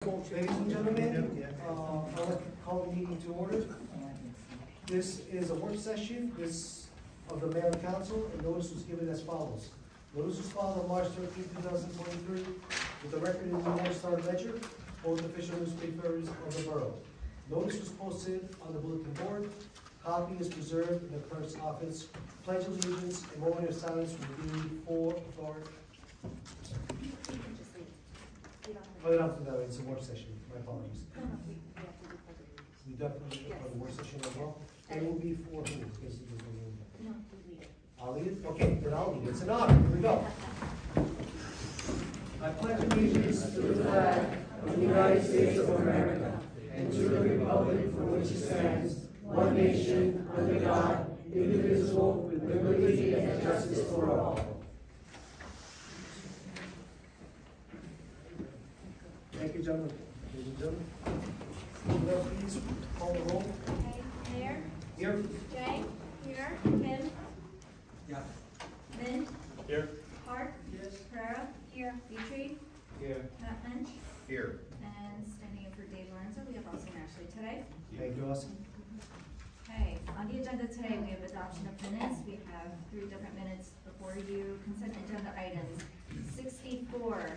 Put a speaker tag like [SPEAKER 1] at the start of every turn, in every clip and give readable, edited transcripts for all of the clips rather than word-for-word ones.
[SPEAKER 1] Ladies and gentlemen, I'd like to call the meeting to order. This is a work session of the Mayor and Council, and notice was given as follows. Notice was filed on March 13, 2023, with the record in the North Star Ledger, both official newspapers of the borough. Notice was posted on the bulletin board. Copy is preserved in the clerk's office. Pledge allegiance, a moment of silence will be for authority. Oh, you don't have to know, it's a work session, my apologies. We definitely have a work session as well. It will be for who? Because there's no name.
[SPEAKER 2] No, you lead it.
[SPEAKER 1] I'll lead it? Okay, then I'll lead it. It's an honor. Here we go. I pledge allegiance to the flag of the United States of America and to the republic for which it stands, one nation, under God, indivisible, with liberty and justice for all. Thank you, gentlemen. Ladies and gentlemen. Will you please call the roll?
[SPEAKER 2] Okay, Mayor?
[SPEAKER 1] Here.
[SPEAKER 2] Jay? Here. Kim?
[SPEAKER 1] Yeah.
[SPEAKER 2] Min?
[SPEAKER 3] Here.
[SPEAKER 2] Hart?
[SPEAKER 1] Yes.
[SPEAKER 2] Pereira? Here. Petrie?
[SPEAKER 1] Here.
[SPEAKER 2] Matt Lynch?
[SPEAKER 3] Here.
[SPEAKER 2] And standing in for Dave Lorenzo, we have Austin Ashley today.
[SPEAKER 1] Thank you, Austin.
[SPEAKER 2] Okay, on the agenda today, we have adoption of minutes. We have 3 different minutes before you. Consent agenda items 64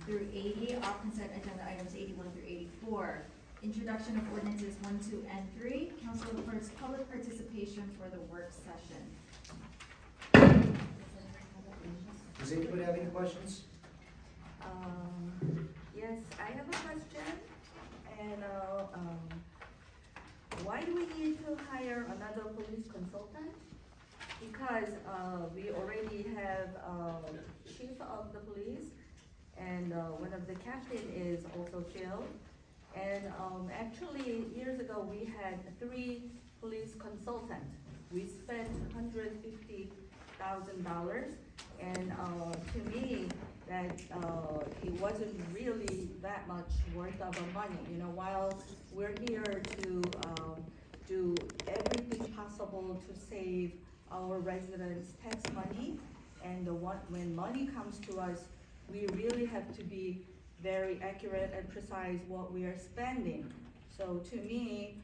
[SPEAKER 2] through 80, off consent agenda items 81 through 84. Introduction of ordinances 1, 2, and 3. Council reports public participation for the work session.
[SPEAKER 1] Does anybody have any questions?
[SPEAKER 4] Yes, I have a question, and why do we need to hire another police consultant? Because we already have chief of the police, and one of the captain is also Phil. And actually, years ago, we had 3 police consultants. We spent $150,000, and to me, that it wasn't really that much worth of money. You know, while we're here to do everything possible to save our residents' tax money, and when money comes to us, we really have to be very accurate and precise what we are spending. So to me,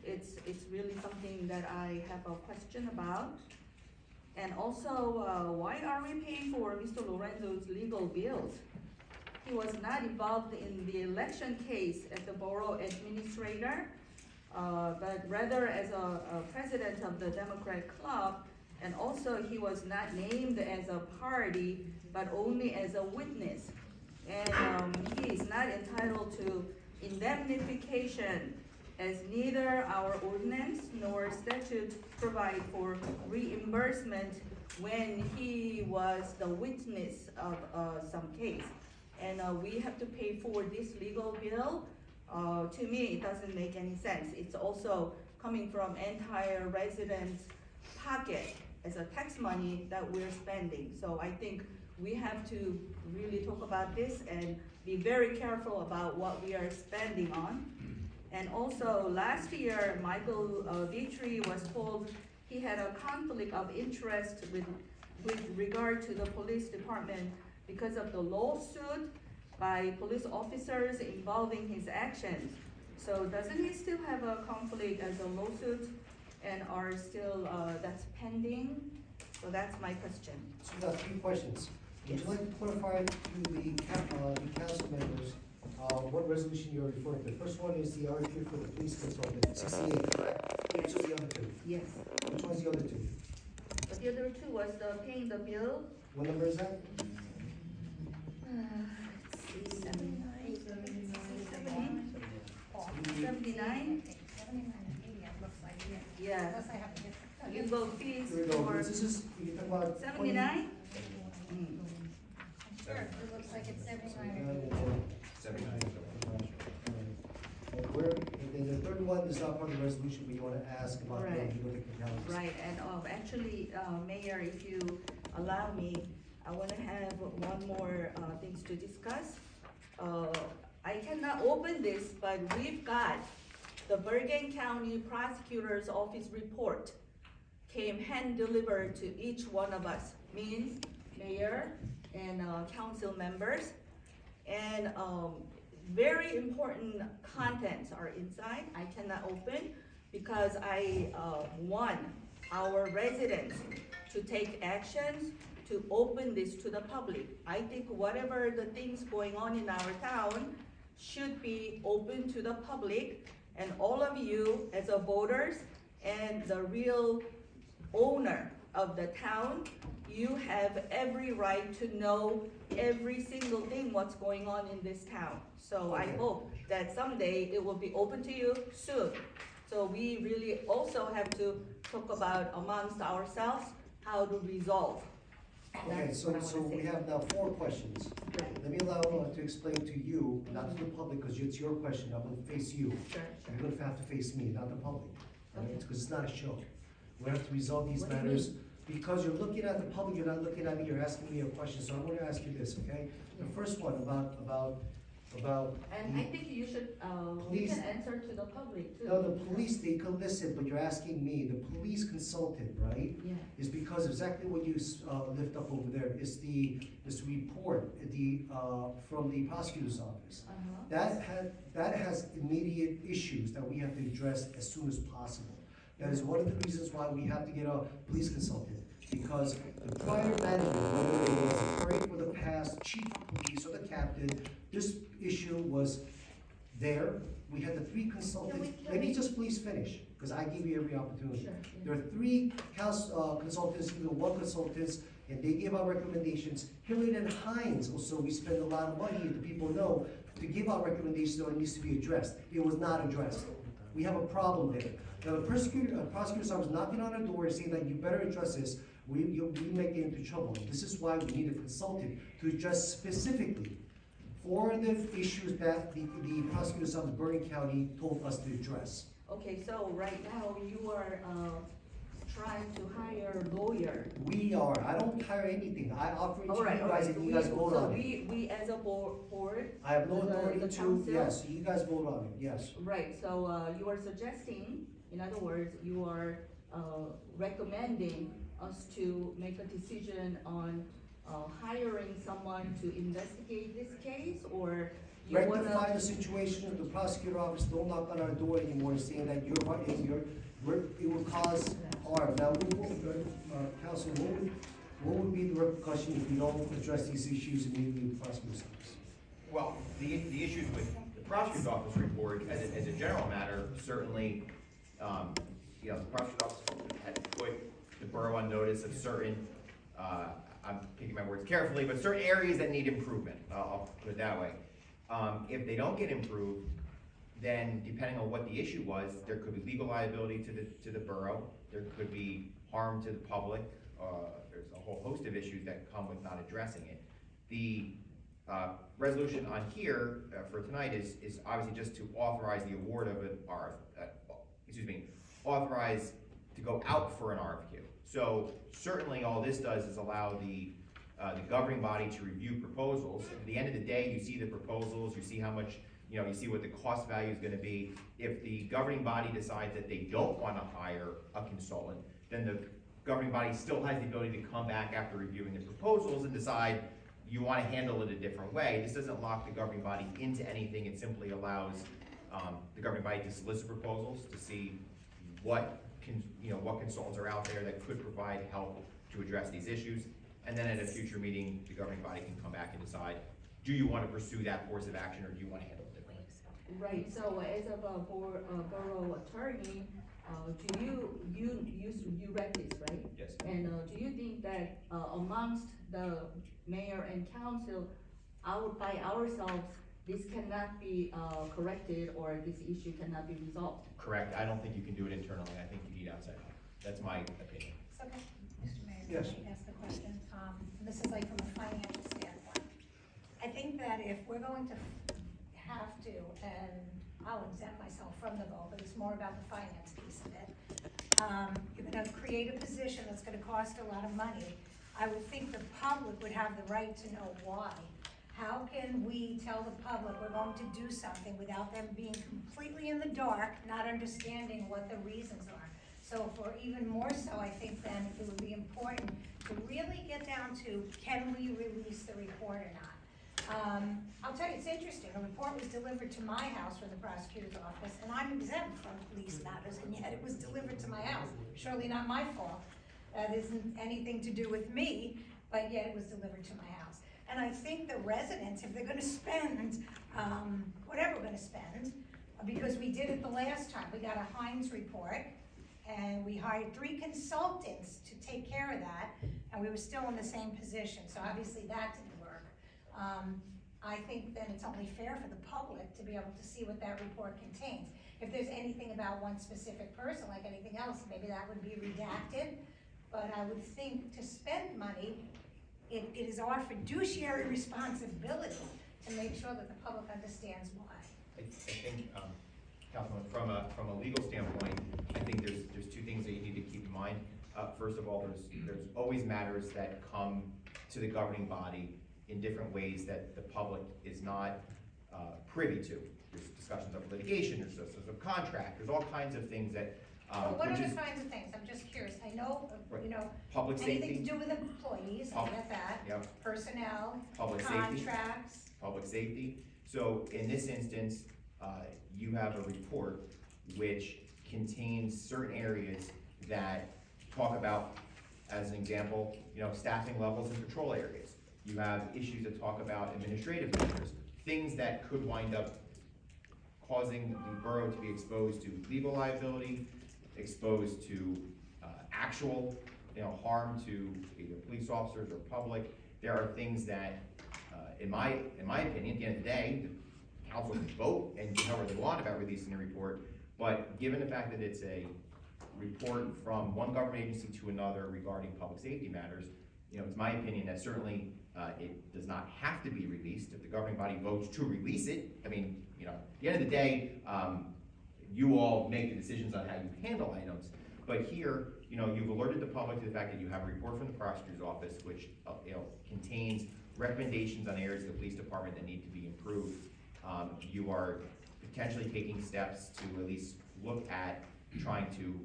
[SPEAKER 4] it's really something that I have a question about. And also, why are we paying for Mr. Lorenzo's legal bills? He was not involved in the election case as the borough administrator, but rather as a president of the Democrat Club, and also he was not named as a party, but only as a witness. And he is not entitled to indemnification, as neither our ordinance nor statute provide for reimbursement when he was the witness of some case. And we have to pay for this legal bill. To me, it doesn't make any sense. It's also coming from entire residents' pocket as a tax money that we're spending. So I think we have to really talk about this and be very careful about what we are spending on. And also, last year, Michael Petrie was told he had a conflict of interest with regard to the police department because of the lawsuit by police officers involving his actions. So doesn't he still have a conflict as a lawsuit and are still, that's pending? So that's my question.
[SPEAKER 1] So we got 3 questions. Would you like to clarify to the council members what resolution you're referring to? The first one is the RFQ for the police consultant, 68, correct?
[SPEAKER 4] Yes.
[SPEAKER 1] Which are the other 2?
[SPEAKER 4] Yes.
[SPEAKER 1] Which one's the other 2?
[SPEAKER 4] But the other 2 was the paying the bill.
[SPEAKER 1] What number is that?
[SPEAKER 4] Let's see, 79. 79? Yeah. Legal fees
[SPEAKER 1] Here we go.
[SPEAKER 4] for
[SPEAKER 1] This is, you talk about
[SPEAKER 4] 79?
[SPEAKER 2] Sure, it looks like it's 79.
[SPEAKER 3] 79.
[SPEAKER 1] And then the third one is not part of the resolution, but you want to ask about the
[SPEAKER 4] Right.
[SPEAKER 1] legal technicalities.
[SPEAKER 4] Right, and actually, Mayor, if you allow me, I want to have one more things to discuss. I cannot open this, but we've got the Bergen County Prosecutor's Office report came hand-delivered to each one of us, means Mayor and council members. And very important contents are inside. I cannot open because I want our residents to take actions to open this to the public. I think whatever the things going on in our town should be open to the public, and all of you as a voters and the real owner of the town, you have every right to know every single thing what's going on in this town. So I hope that someday it will be open to you soon. So we really also have to talk about amongst ourselves how to resolve.
[SPEAKER 1] Okay,
[SPEAKER 4] That's
[SPEAKER 1] so,
[SPEAKER 4] what I
[SPEAKER 1] so
[SPEAKER 4] wanna
[SPEAKER 1] we
[SPEAKER 4] say.
[SPEAKER 1] have now 4 questions.
[SPEAKER 4] Right.
[SPEAKER 1] Let me allow to explain to you, not to the public, because it's your question, I'm gonna face you.
[SPEAKER 4] Sure,
[SPEAKER 1] You're gonna have to face me, not the public,
[SPEAKER 4] Okay.
[SPEAKER 1] because it's not a show. We have to resolve these
[SPEAKER 4] What do you
[SPEAKER 1] matters, because you're looking at the public, you're not looking at me, you're asking me a question, so I'm gonna ask you this, okay? The first one about.
[SPEAKER 4] And I think you should, we
[SPEAKER 1] Please.
[SPEAKER 4] can answer to the public too.
[SPEAKER 1] No, the police, they can listen, but you're asking me, the police consultant, right?
[SPEAKER 4] Yeah.
[SPEAKER 1] Is because exactly what you lift up over there is this report, from the prosecutor's office.
[SPEAKER 4] Uh-huh.
[SPEAKER 1] That has immediate issues that we have to address as soon as possible. That is one of the reasons why we have to get a police consultant, because the prior manager, whether it was the attorney for the past, chief of police, or the captain, this issue was there. We had the 3 consultants. Let me just please finish, because I give you every opportunity.
[SPEAKER 4] Sure.
[SPEAKER 1] There are 3 consultants, even 1 consultants, and they give out recommendations. Hilliard and Hines also, we spend a lot of money, the people know, to give out recommendations on it needs to be addressed. It was not addressed. We have a problem there. Now, the prosecutor's office knocking on our door and saying that you better address this, we may get into trouble. This is why we need a consultant to address specifically 4 of the issues that the prosecutor's office, Bergen County, told us to address.
[SPEAKER 4] Okay, so right now you are, trying to hire a lawyer.
[SPEAKER 1] We are, I don't hire anything, I offer it to
[SPEAKER 4] All right,
[SPEAKER 1] you
[SPEAKER 4] all
[SPEAKER 1] guys
[SPEAKER 4] right.
[SPEAKER 1] and you guys vote on it.
[SPEAKER 4] We as a board,
[SPEAKER 1] I have no
[SPEAKER 4] the
[SPEAKER 1] authority to,
[SPEAKER 4] council?
[SPEAKER 1] yes, you guys vote on it, yes.
[SPEAKER 4] right, so, you are suggesting, in other words, you are, recommending us to make a decision on, hiring someone to investigate this case, or you wanna?
[SPEAKER 1] Rectify the situation, the prosecutor office don't knock on our door anymore saying that it will cause harm. Now, counsel, what would be the repercussion if we don't address these issues immediately with the prosecutor's office?
[SPEAKER 3] Well, the issues with the prosecutor's office report, as a general matter, certainly, the prosecutor's office had put the borough on notice of certain, I'm picking my words carefully, but certain areas that need improvement, I'll put it that way. If they don't get improved, then depending on what the issue was, there could be legal liability to the borough, there could be harm to the public, there's a whole host of issues that come with not addressing it. The resolution on here for tonight is obviously just to authorize the award of an authorize to go out for an RFQ. So certainly all this does is allow the governing body to review proposals. At the end of the day, you see the proposals, you see how much, you see what the cost value is gonna be. If the governing body decides that they don't wanna hire a consultant, then the governing body still has the ability to come back after reviewing the proposals and decide you wanna handle it a different way. This doesn't lock the governing body into anything, it simply allows the governing body to solicit proposals to see what consultants are out there that could provide help to address these issues. And then at a future meeting, the governing body can come back and decide, do you want to pursue that course of action or do you want to handle it differently?
[SPEAKER 4] Right, so as a borough attorney, you read this, right?
[SPEAKER 3] Yes.
[SPEAKER 4] And do you think that amongst the mayor and council, by ourselves, this cannot be corrected or this issue cannot be resolved?
[SPEAKER 3] Correct. I don't think you can do it internally. I think you need outside help. That's my opinion.
[SPEAKER 5] So, Mr. Mayor,
[SPEAKER 1] Yes.
[SPEAKER 5] can I ask a question? This is like from a financial standpoint. I think that if we're going to have to, and I'll exempt myself from the vote, but it's more about the finance piece of it. You're gonna create a position that's gonna cost a lot of money. I would think the public would have the right to know why. How can we tell the public we're going to do something without them being completely in the dark, not understanding what the reasons are? So for even more so, I think then it would be important to really get down to, can we release the report or not? I'll tell you, it's interesting, a report was delivered to my house from the prosecutor's office, and I'm exempt from police matters, and yet it was delivered to my house. Surely not my fault. That isn't anything to do with me, but yet it was delivered to my house. And I think the residents, if they're gonna spend, whatever we're gonna spend, because we did it the last time, we got a Hines report, and we hired 3 consultants to take care of that, and we were still in the same position, so obviously that didn't work. I think then it's only fair for the public to be able to see what that report contains. If there's anything about one specific person, like anything else, maybe that would be redacted, but I would think to spend money, it is our fiduciary responsibility to make sure that the public understands why.
[SPEAKER 3] I think, Councilman, from a legal standpoint, I think there's 2 things that you need to keep in mind. First of all, there's always matters that come to the governing body in different ways that the public is not privy to. There's discussions of litigation, there's discussions of contract, there's all kinds of things that,
[SPEAKER 5] Well, what are the kinds of things? I'm just curious. I know,
[SPEAKER 3] Right.
[SPEAKER 5] you know,
[SPEAKER 3] public
[SPEAKER 5] anything
[SPEAKER 3] safety,
[SPEAKER 5] to do with employees, I get that.
[SPEAKER 3] Yep.
[SPEAKER 5] Personnel,
[SPEAKER 3] public safety,
[SPEAKER 5] contracts.
[SPEAKER 3] public safety. So in this instance, you have a report which contains certain areas that talk about, as an example, staffing levels in patrol areas. You have issues that talk about administrative measures, things that could wind up causing the borough to be exposed to legal liability, exposed to actual harm to either police officers or public. There are things that, in my opinion, at the end of the day, the council can vote and do however they want about releasing a report, but given the fact that it's a report from one government agency to another regarding public safety matters, it's my opinion that certainly it does not have to be released if the governing body votes to release it. I mean, at the end of the day, you all make the decisions on how you handle items. But here, you've alerted the public to the fact that you have a report from the prosecutor's office, which contains recommendations on areas of the police department that need to be improved. You are potentially taking steps to at least look at trying to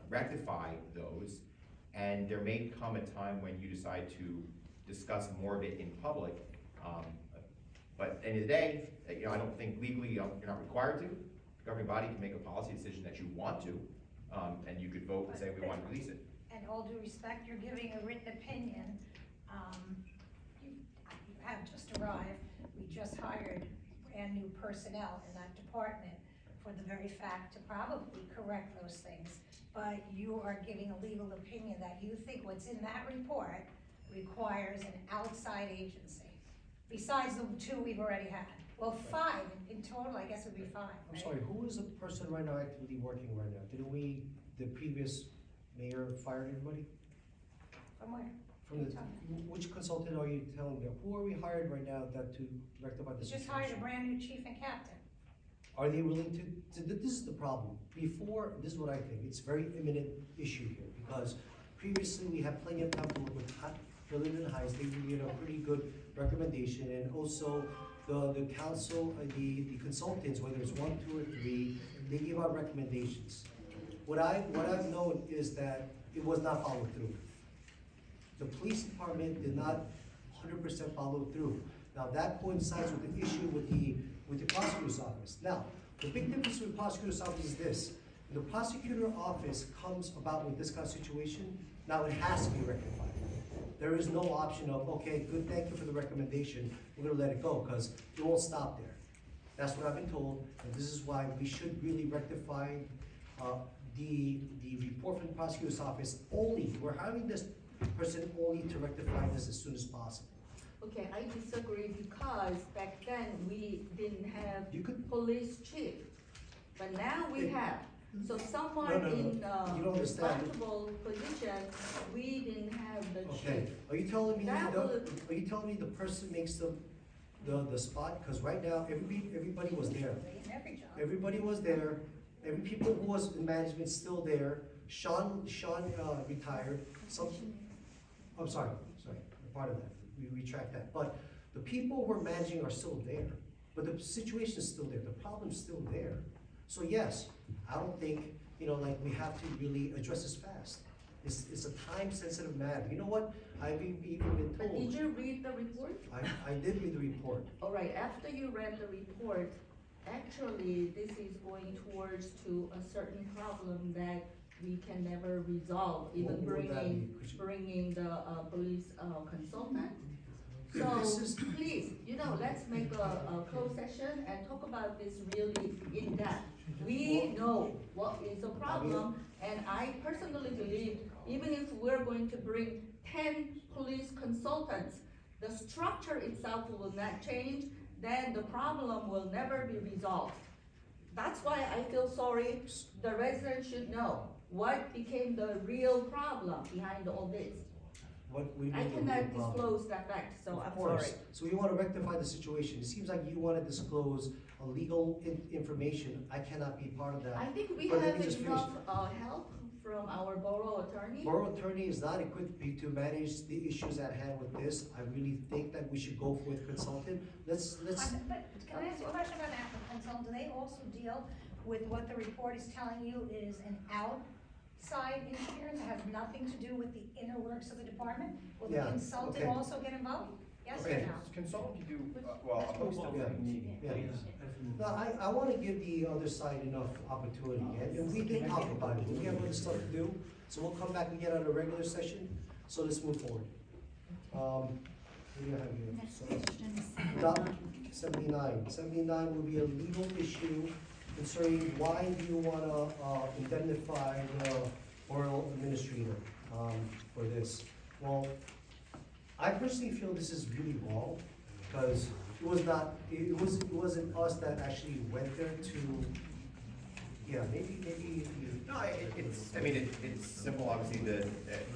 [SPEAKER 3] rectify those. And there may come a time when you decide to discuss more of it in public. But at the end of the day, I don't think legally you're not required to. The governing body can make a policy decision that you want to, and you could vote and say we want to release it.
[SPEAKER 5] And all due respect, you're giving a written opinion. You have just arrived. We just hired brand new personnel in that department for the very fact to probably correct those things. But you are giving a legal opinion that you think what's in that report requires an outside agency, besides the 2 we've already had. Well, 5 in total, I guess it would be 5,
[SPEAKER 1] I'm
[SPEAKER 5] right?
[SPEAKER 1] sorry, who is the person right now actively working right now? Didn't the previous mayor fired everybody?
[SPEAKER 5] From where?
[SPEAKER 1] From the, which consultant are you telling me? Who are we hired right now to rectify
[SPEAKER 5] We
[SPEAKER 1] this
[SPEAKER 5] just
[SPEAKER 1] situation?
[SPEAKER 5] hired a brand new chief and captain.
[SPEAKER 1] Are they willing to, this is the problem. Before, this is what I think, it's a very imminent issue here, because previously we had plenty of time to work with Hillary and Hines. They gave a pretty good recommendation, and also the council, the consultants, whether it's 1, 2, or 3, they gave out recommendations. What I've known is that it was not followed through. The police department did not 100% follow through. Now that coincides with the issue with the prosecutor's office. Now, the big difference with the prosecutor's office is this. When the prosecutor's office comes about with this kind of situation, now it has to be rectified. There is no option of, okay, good, thank you for the recommendation, we're gonna let it go, because it won't stop there. That's what I've been told, and this is why we should really rectify the report from the prosecutor's office only. We're hiring this person only to rectify this as soon as possible.
[SPEAKER 4] Okay, I disagree because back then we didn't have
[SPEAKER 1] You could-
[SPEAKER 4] police chief, but now we have. So someone
[SPEAKER 1] No.
[SPEAKER 4] in
[SPEAKER 1] You don't understand.
[SPEAKER 4] responsible position, we didn't have the
[SPEAKER 1] Okay,
[SPEAKER 4] chief.
[SPEAKER 1] are you telling me
[SPEAKER 4] That
[SPEAKER 1] are you telling me the person makes the spot? Because right now, everybody was there.
[SPEAKER 5] In every job.
[SPEAKER 1] Everybody was there. Every people who was in management still there. Sean retired. I'm sorry, part of that. We retract that. But the people who are managing are still there. But the situation is still there. The problem's still there. So yes, I don't think, like we have to really address this fast. It's a time-sensitive matter. You know what? I've even been
[SPEAKER 4] But did
[SPEAKER 1] told,
[SPEAKER 4] you read the report?
[SPEAKER 1] I did read the report.
[SPEAKER 4] All right, after you read the report, actually, this is going towards to a certain problem that we can never resolve, even
[SPEAKER 1] What would that
[SPEAKER 4] bringing,
[SPEAKER 1] be? Could you-
[SPEAKER 4] bringing the, police, consultant.
[SPEAKER 1] This
[SPEAKER 4] So,
[SPEAKER 1] is-
[SPEAKER 4] please, let's make a closed session and talk about this really in depth. We know what is the problem, and I personally believe, even if we're going to bring 10 police consultants, the structure itself will not change, then the problem will never be resolved. That's why I feel sorry, the residents should know what became the real problem behind all this.
[SPEAKER 1] What we
[SPEAKER 4] I
[SPEAKER 1] need to
[SPEAKER 4] cannot
[SPEAKER 1] do,
[SPEAKER 4] disclose that fact, so
[SPEAKER 1] Of
[SPEAKER 4] I'm
[SPEAKER 1] course.
[SPEAKER 4] sorry.
[SPEAKER 1] So you wanna rectify the situation. It seems like you wanna disclose a legal information. I cannot be part of
[SPEAKER 4] I
[SPEAKER 1] that.
[SPEAKER 4] think we
[SPEAKER 1] But let
[SPEAKER 4] have
[SPEAKER 1] me just finish.
[SPEAKER 4] enough, help from our borough attorney.
[SPEAKER 1] Borough attorney is not equipped to manage the issues at hand with this. I really think that we should go with consultant. Let's,
[SPEAKER 5] But can I ask you a question about applicants, do they also deal with what the report is telling you is an outside interference that has nothing to do with the inner works of the department? Will the
[SPEAKER 1] Yeah,
[SPEAKER 5] consultant
[SPEAKER 1] okay.
[SPEAKER 5] also get involved? Yes or
[SPEAKER 1] Okay.
[SPEAKER 5] no?
[SPEAKER 3] Consultant can do, well, a host of
[SPEAKER 1] Yeah.
[SPEAKER 3] things.
[SPEAKER 1] Yeah. No, I wanna give the other side enough opportunity, and we did talk about it, we have other stuff to do, so we'll come back again on a regular session, so let's move forward. What do you have here?
[SPEAKER 2] Next
[SPEAKER 1] So,
[SPEAKER 2] question is
[SPEAKER 1] Doc 79. 79 will be a legal issue concerning why do you wanna indemnify the borough administrator, for this? Well, I personally feel this is really wrong, because it wasn't us that actually went there to, yeah, maybe you.
[SPEAKER 3] No, it's simple, obviously,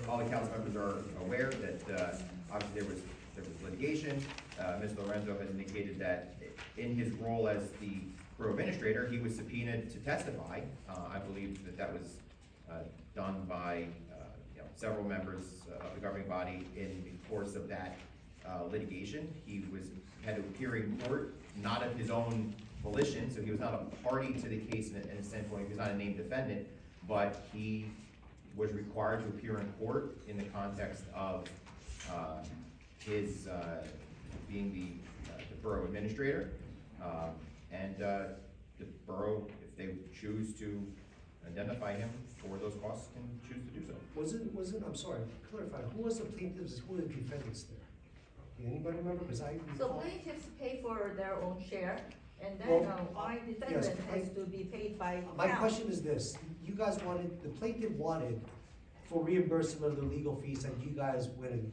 [SPEAKER 3] all the council members are aware that, obviously, there was litigation. Mr. Lorenzo has indicated that in his role as the borough administrator, he was subpoenaed to testify. I believe that was, done by, several members of the governing body in the course of that, litigation. He had to appear in court, not of his own volition, so he was not a party to the case in a standpoint, he was not a named defendant, but he was required to appear in court in the context of his being the borough administrator. And the borough, if they choose to indemnify him for those costs, can choose to do so.
[SPEAKER 1] Wasn't, I'm sorry, clarify, who was the plaintiffs, who were the defendants there? Do anybody remember, because I
[SPEAKER 4] So
[SPEAKER 1] recall.
[SPEAKER 4] plaintiffs pay for their own share, and then,
[SPEAKER 1] Well,
[SPEAKER 4] my
[SPEAKER 1] yes,
[SPEAKER 4] defendant has to be paid by
[SPEAKER 1] My
[SPEAKER 4] town.
[SPEAKER 1] question is this, you guys wanted, the plaintiff wanted for reimbursement of the legal fees and you guys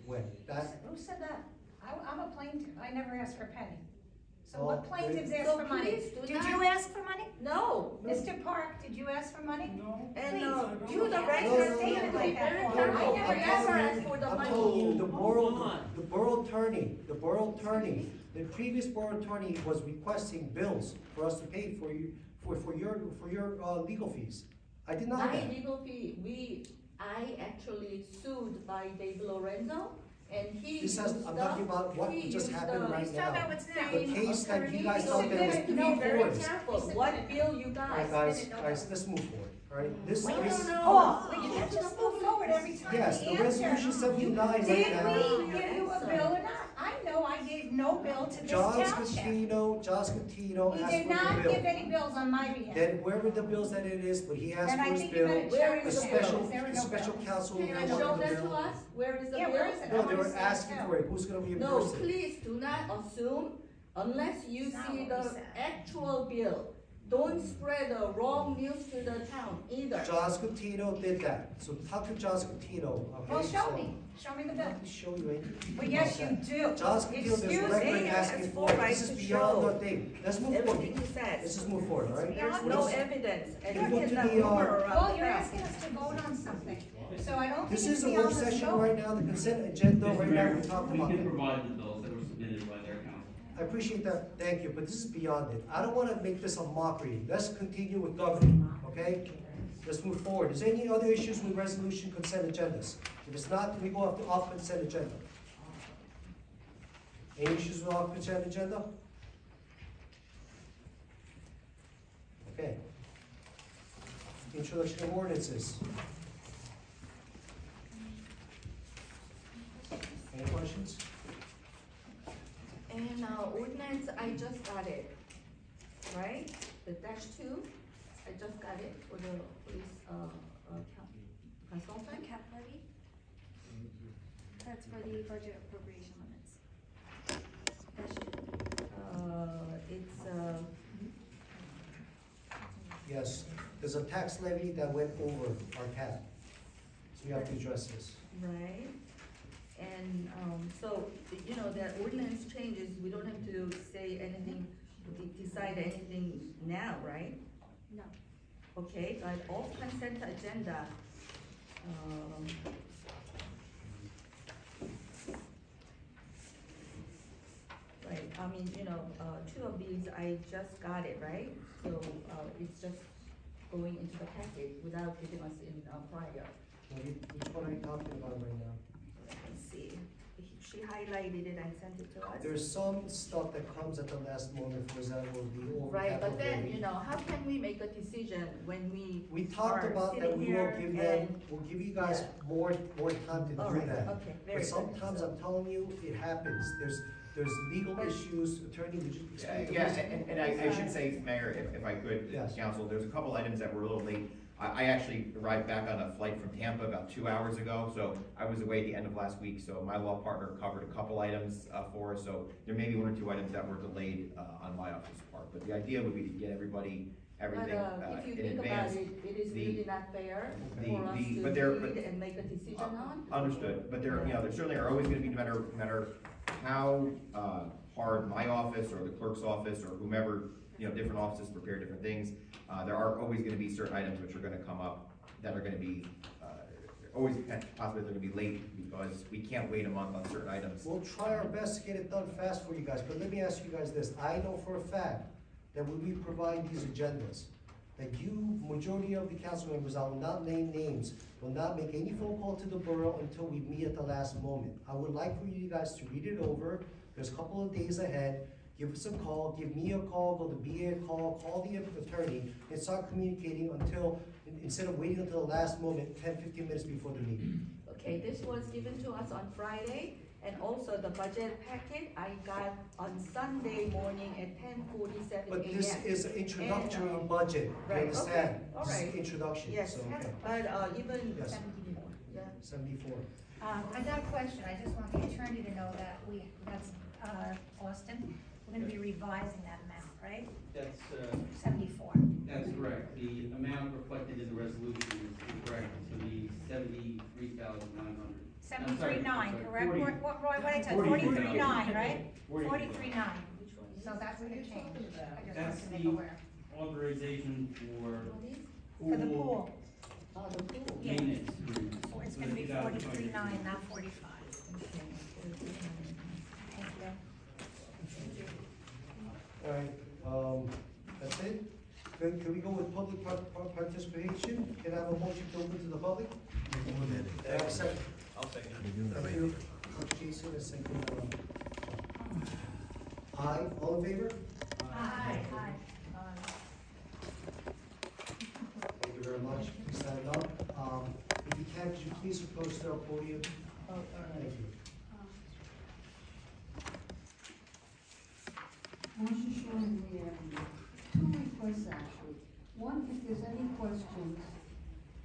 [SPEAKER 1] went, that,
[SPEAKER 5] Who said that? I'm a plaintiff, I never asked for a penny. So
[SPEAKER 1] Well,
[SPEAKER 5] what plaintiffs
[SPEAKER 1] they-
[SPEAKER 5] asked
[SPEAKER 4] So
[SPEAKER 5] for money?
[SPEAKER 4] please do
[SPEAKER 5] Did
[SPEAKER 4] not-
[SPEAKER 5] you ask for money?
[SPEAKER 4] No,
[SPEAKER 5] Mr. Park, did you ask for money?
[SPEAKER 6] No.
[SPEAKER 4] and,
[SPEAKER 5] Please.
[SPEAKER 4] you, the
[SPEAKER 5] No,
[SPEAKER 4] resident,
[SPEAKER 1] no,
[SPEAKER 4] say
[SPEAKER 1] no,
[SPEAKER 4] it
[SPEAKER 1] no,
[SPEAKER 4] like
[SPEAKER 5] no.
[SPEAKER 4] very
[SPEAKER 5] No,
[SPEAKER 4] careful,
[SPEAKER 5] I
[SPEAKER 4] I
[SPEAKER 5] never
[SPEAKER 4] never
[SPEAKER 5] asked
[SPEAKER 4] asked for the
[SPEAKER 1] I'm
[SPEAKER 4] money.
[SPEAKER 1] telling you, the
[SPEAKER 6] Hold on.
[SPEAKER 1] borough attorney, the previous borough attorney was requesting bills for us to pay for you, for your, legal fees. I did not
[SPEAKER 4] My
[SPEAKER 1] that.
[SPEAKER 4] legal fee, I actually sued by Dave Lorenzo, and he
[SPEAKER 1] This
[SPEAKER 4] used
[SPEAKER 1] has, I'm talking about what
[SPEAKER 4] he
[SPEAKER 1] just
[SPEAKER 4] used
[SPEAKER 1] happened
[SPEAKER 4] the-
[SPEAKER 1] right
[SPEAKER 5] He's talking about
[SPEAKER 1] now.
[SPEAKER 5] what's
[SPEAKER 1] The
[SPEAKER 5] now.
[SPEAKER 1] case that you guys
[SPEAKER 4] So
[SPEAKER 1] thought there was
[SPEAKER 4] be
[SPEAKER 1] three
[SPEAKER 4] very
[SPEAKER 1] boards.
[SPEAKER 4] careful, what bill you
[SPEAKER 1] All
[SPEAKER 4] guys.
[SPEAKER 1] right, guys, let's move forward, all right? This,
[SPEAKER 4] No,
[SPEAKER 1] this,
[SPEAKER 4] no, no.
[SPEAKER 5] Oh, you can't just move forward every time
[SPEAKER 1] yes,
[SPEAKER 5] we
[SPEAKER 1] the
[SPEAKER 5] answer.
[SPEAKER 1] resolution 79 right
[SPEAKER 5] Did
[SPEAKER 1] now.
[SPEAKER 5] we give you a bill or not? I know I gave no bill to this
[SPEAKER 1] Josh
[SPEAKER 5] township.
[SPEAKER 1] Catino
[SPEAKER 5] He
[SPEAKER 1] asked
[SPEAKER 5] did
[SPEAKER 1] for
[SPEAKER 5] not
[SPEAKER 1] the bill.
[SPEAKER 5] give any bills on my behalf.
[SPEAKER 1] Then wherever the bills that it is, but he asked
[SPEAKER 5] Then I
[SPEAKER 1] for his
[SPEAKER 5] think you
[SPEAKER 1] bill.
[SPEAKER 5] better
[SPEAKER 4] Where
[SPEAKER 5] check
[SPEAKER 4] is
[SPEAKER 1] The
[SPEAKER 4] the
[SPEAKER 5] with
[SPEAKER 4] bill?
[SPEAKER 5] them.
[SPEAKER 1] special,
[SPEAKER 5] There were
[SPEAKER 1] the
[SPEAKER 5] no
[SPEAKER 1] special
[SPEAKER 5] bills.
[SPEAKER 1] counsel.
[SPEAKER 4] Can you
[SPEAKER 1] wanted
[SPEAKER 4] show
[SPEAKER 1] the
[SPEAKER 4] that to
[SPEAKER 1] bill.
[SPEAKER 4] us? Where is the
[SPEAKER 5] Yeah,
[SPEAKER 4] bill?
[SPEAKER 5] where is it? I
[SPEAKER 1] No, they
[SPEAKER 5] wanna
[SPEAKER 1] were
[SPEAKER 5] see it
[SPEAKER 1] asking
[SPEAKER 5] too.
[SPEAKER 1] for it, who's gonna
[SPEAKER 4] No,
[SPEAKER 1] reimburse it?
[SPEAKER 4] please do not assume unless you
[SPEAKER 5] It's not
[SPEAKER 4] see
[SPEAKER 5] what we
[SPEAKER 4] the
[SPEAKER 5] said.
[SPEAKER 4] actual bill. Don't spread the wrong news to the town either.
[SPEAKER 1] Josh Catino did that, so talk to Josh Catino, okay?
[SPEAKER 5] Well, show
[SPEAKER 1] So-
[SPEAKER 5] me the
[SPEAKER 1] I'm
[SPEAKER 5] bill.
[SPEAKER 1] not gonna show you anything.
[SPEAKER 5] Well, yes, you do.
[SPEAKER 1] Josh Catino,
[SPEAKER 5] Excuse
[SPEAKER 1] there's a
[SPEAKER 5] me.
[SPEAKER 1] record
[SPEAKER 4] He
[SPEAKER 1] asking
[SPEAKER 4] has
[SPEAKER 1] for
[SPEAKER 4] full
[SPEAKER 1] it,
[SPEAKER 4] right
[SPEAKER 1] this is
[SPEAKER 4] to
[SPEAKER 1] beyond
[SPEAKER 4] show
[SPEAKER 1] the thing, let's move
[SPEAKER 4] Everything
[SPEAKER 1] forward.
[SPEAKER 4] he says.
[SPEAKER 1] Let's just move forward, all right?
[SPEAKER 5] Beyond
[SPEAKER 4] No
[SPEAKER 1] Let's-
[SPEAKER 4] evidence, and
[SPEAKER 1] Can
[SPEAKER 4] you
[SPEAKER 1] we go to
[SPEAKER 4] cannot
[SPEAKER 1] the,
[SPEAKER 4] rumor around
[SPEAKER 5] Well,
[SPEAKER 4] the
[SPEAKER 5] you're
[SPEAKER 4] town.
[SPEAKER 5] asking us to vote on something, so I don't think
[SPEAKER 1] This
[SPEAKER 5] it's
[SPEAKER 1] is a work
[SPEAKER 5] beyond the
[SPEAKER 1] session
[SPEAKER 5] scope.
[SPEAKER 1] right now, the consent agenda right now, we're
[SPEAKER 6] Mr.
[SPEAKER 1] talking
[SPEAKER 6] Mayor,
[SPEAKER 1] about
[SPEAKER 6] we can
[SPEAKER 1] it.
[SPEAKER 6] provide the bills that were submitted by their counsel.
[SPEAKER 1] I appreciate that, thank you, but this is beyond it. I don't wanna make this a mockery. Let's continue with governing, okay? Let's move forward. Is there any other issues with resolution consent agendas? If it's not, can we go off consent agenda? Any issues with off consent agenda? Okay. Introduction of ordinances. questions?
[SPEAKER 4] And, ordinance, I just got it, right? The -2, I just got it for the police, consultant.
[SPEAKER 2] Cap levy? That's for the budget appropriation limits. That's
[SPEAKER 4] It's,
[SPEAKER 1] Yes, there's a tax levy that went over our cap, so we have to address this.
[SPEAKER 4] right? And, so, you know, that ordinance changes, we don't have to say anything, decide anything now, right?
[SPEAKER 2] No.
[SPEAKER 4] Okay, but off consent agenda, right, I mean, you know, two of these, I just got it, right? So, it's just going into the packet without giving us in, prior.
[SPEAKER 1] Which one are you talking about right now?
[SPEAKER 4] Let's see, she highlighted it and sent it to us.
[SPEAKER 1] There's some stuff that comes at the last moment, for example, the over
[SPEAKER 4] Right,
[SPEAKER 1] capital
[SPEAKER 4] but then,
[SPEAKER 1] levy.
[SPEAKER 4] you know, how can we make a decision when
[SPEAKER 1] We talked
[SPEAKER 4] are
[SPEAKER 1] about that,
[SPEAKER 4] sitting
[SPEAKER 1] we will
[SPEAKER 4] here
[SPEAKER 1] give them,
[SPEAKER 4] and-
[SPEAKER 1] we'll give you guys
[SPEAKER 4] Yeah.
[SPEAKER 1] more time to
[SPEAKER 4] All
[SPEAKER 1] do
[SPEAKER 4] right,
[SPEAKER 1] that.
[SPEAKER 4] okay, very
[SPEAKER 1] But
[SPEAKER 4] good.
[SPEAKER 1] sometimes,
[SPEAKER 4] So-
[SPEAKER 1] I'm telling you, it happens, there's legal
[SPEAKER 4] But-
[SPEAKER 1] issues, attorney, would you explain the
[SPEAKER 3] Yeah,
[SPEAKER 1] reason?
[SPEAKER 3] and I should say, Mayor, if I could,
[SPEAKER 1] Yes.
[SPEAKER 3] Council, there's a couple items that were a little late. I actually arrived back on a flight from Tampa about 2 hours ago, so I was away at the end of last week, so my law partner covered a couple items for us, so there may be 1 or 2 items that were delayed on my office part, but the idea would be to get everybody, everything
[SPEAKER 4] But, if you
[SPEAKER 3] in
[SPEAKER 4] think about
[SPEAKER 3] advance.
[SPEAKER 4] it, it is
[SPEAKER 3] The-
[SPEAKER 4] really not fair
[SPEAKER 3] the-
[SPEAKER 4] for us
[SPEAKER 3] the-
[SPEAKER 4] to
[SPEAKER 3] but there-
[SPEAKER 4] read and make a decision on.
[SPEAKER 3] Understood, but there, you know, there certainly are always gonna be, no matter how, hard my office or the clerk's office or whomever, you know, different offices prepare different things, there are always gonna be certain items which are gonna come up that are gonna be, always possibly they're gonna be late because we can't wait a month on certain items.
[SPEAKER 1] We'll try our best to get it done fast for you guys, but let me ask you guys this, I know for a fact that when we provide these agendas, that you, majority of the council members, I will not name names, will not make any phone call to the borough until we meet at the last moment. I would like for you guys to read it over, there's a couple of days ahead, give us a call, give me a call, go to BA a call the attorney, and start communicating until, instead of waiting until the last moment, 10-15 minutes before the meeting.
[SPEAKER 4] Okay, this was given to us on Friday, and also the budget packet I got on Sunday morning at 10:47 a.m.
[SPEAKER 1] But this is an introductory
[SPEAKER 4] And,
[SPEAKER 1] budget, you
[SPEAKER 4] right,
[SPEAKER 1] understand?
[SPEAKER 4] okay, all
[SPEAKER 1] This is
[SPEAKER 4] right.
[SPEAKER 1] introduction,
[SPEAKER 4] Yes,
[SPEAKER 1] so, okay.
[SPEAKER 4] but, even,
[SPEAKER 1] Yes.
[SPEAKER 4] yeah,
[SPEAKER 1] 74.
[SPEAKER 5] I got a question, I just want the attorney to know that that's, Austin, we're gonna be revising that amount, right?
[SPEAKER 6] That's,
[SPEAKER 5] 74.
[SPEAKER 6] that's correct. The amount reflected in the resolution is correct, to be 73,900.
[SPEAKER 5] 73.9, correct?
[SPEAKER 6] 40.
[SPEAKER 5] What I said,
[SPEAKER 6] 40.
[SPEAKER 5] 43.9, right?
[SPEAKER 6] 40.
[SPEAKER 5] 43.9,
[SPEAKER 4] which one is
[SPEAKER 5] so
[SPEAKER 4] it?
[SPEAKER 5] that's gonna change, I just
[SPEAKER 6] That's
[SPEAKER 5] want to make
[SPEAKER 6] the
[SPEAKER 5] aware.
[SPEAKER 6] authorization for
[SPEAKER 4] What is?
[SPEAKER 5] For the pool,
[SPEAKER 4] Oh, the pool.
[SPEAKER 5] Yeah.
[SPEAKER 6] maintenance agreement.
[SPEAKER 5] so it's
[SPEAKER 6] for
[SPEAKER 5] gonna
[SPEAKER 6] the
[SPEAKER 5] be
[SPEAKER 6] 2023.
[SPEAKER 5] 43.9, not 45.
[SPEAKER 4] Okay, 49.
[SPEAKER 5] Thank you.
[SPEAKER 1] All right, that's it? Can we go with public participation? Can I have a motion to open to the public? Can I have a second?
[SPEAKER 7] I'll second.
[SPEAKER 1] Thank you. Coach Jason, a second. Aye, all in favor?
[SPEAKER 5] Aye.
[SPEAKER 1] Thank you very much. Please stand up. If you can, could you please approach the podium?
[SPEAKER 4] Oh, all right.
[SPEAKER 1] Thank you.
[SPEAKER 8] Marcia Shore, Lee Avenue. Two requests actually. One, if there's any questions,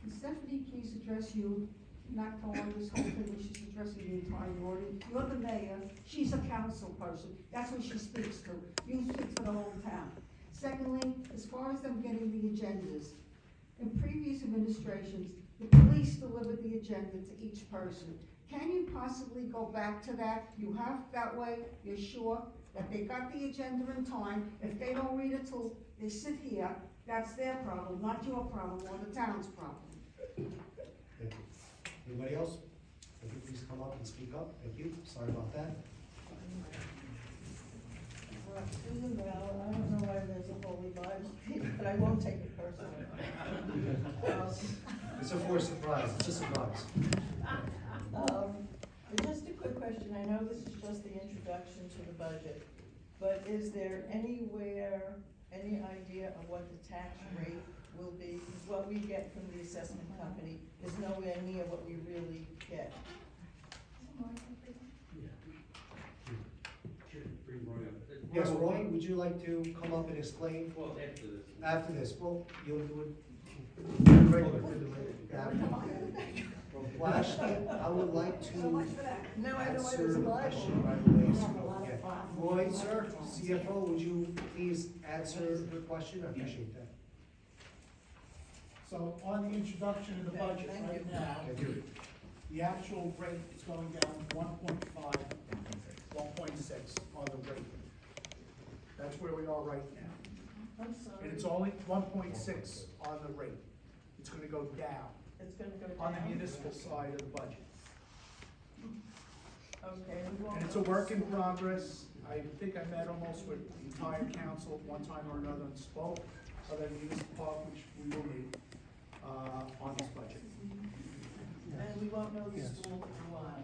[SPEAKER 8] can Stephanie please address you, not go on this whole thing where she's addressing the entire audience. You're the mayor, she's a council person, that's what she speaks to. You speak for the whole town. Secondly, as far as them getting the agendas, in previous administrations, the police delivered the agenda to each person. Can you possibly go back to that? You have, that way, you're sure that they got the agenda in time. If they don't read it till they sit here, that's their problem, not your problem or the town's problem.
[SPEAKER 1] Thank you. Anybody else? Would you please come up and speak up? Thank you. Sorry about that.
[SPEAKER 8] Susan Brown, I don't know why there's a Holy Bible, but I won't take it personally.
[SPEAKER 1] It's a for a surprise. It's a surprise.
[SPEAKER 9] Just a quick question, I know this is just the introduction to the budget, but is there anywhere, any idea of what the tax rate will be? Because what we get from the assessment company is nowhere near what we really get.
[SPEAKER 1] Yes, Roy, would you like to come up and explain
[SPEAKER 6] Well, after this.
[SPEAKER 1] after this? Well, you'll do it regular, Well, actually, I would like
[SPEAKER 5] So
[SPEAKER 1] to
[SPEAKER 5] much for that.
[SPEAKER 9] No, I know why
[SPEAKER 1] answer
[SPEAKER 9] there's a
[SPEAKER 1] the
[SPEAKER 9] lot.
[SPEAKER 1] question right away. so we don't forget. Roy, sir, CFO, would you please answer the question? I appreciate that.
[SPEAKER 7] So on the introduction of the budget
[SPEAKER 9] Thank
[SPEAKER 7] right
[SPEAKER 9] you.
[SPEAKER 7] now,
[SPEAKER 1] Thank you.
[SPEAKER 7] the actual rate is going down 1.5, 1.6 on the rate. That's where we are right now.
[SPEAKER 9] I'm sorry.
[SPEAKER 7] And it's only 1.6 on the rate. It's gonna go down
[SPEAKER 9] It's gonna go down.
[SPEAKER 7] on the municipal side of the budget.
[SPEAKER 9] Okay. we won't
[SPEAKER 7] And it's a work in progress. I think I met almost with the entire council one time or another and spoke of the municipal park, which we will need, on this budget.
[SPEAKER 9] And we won't know the school for a while.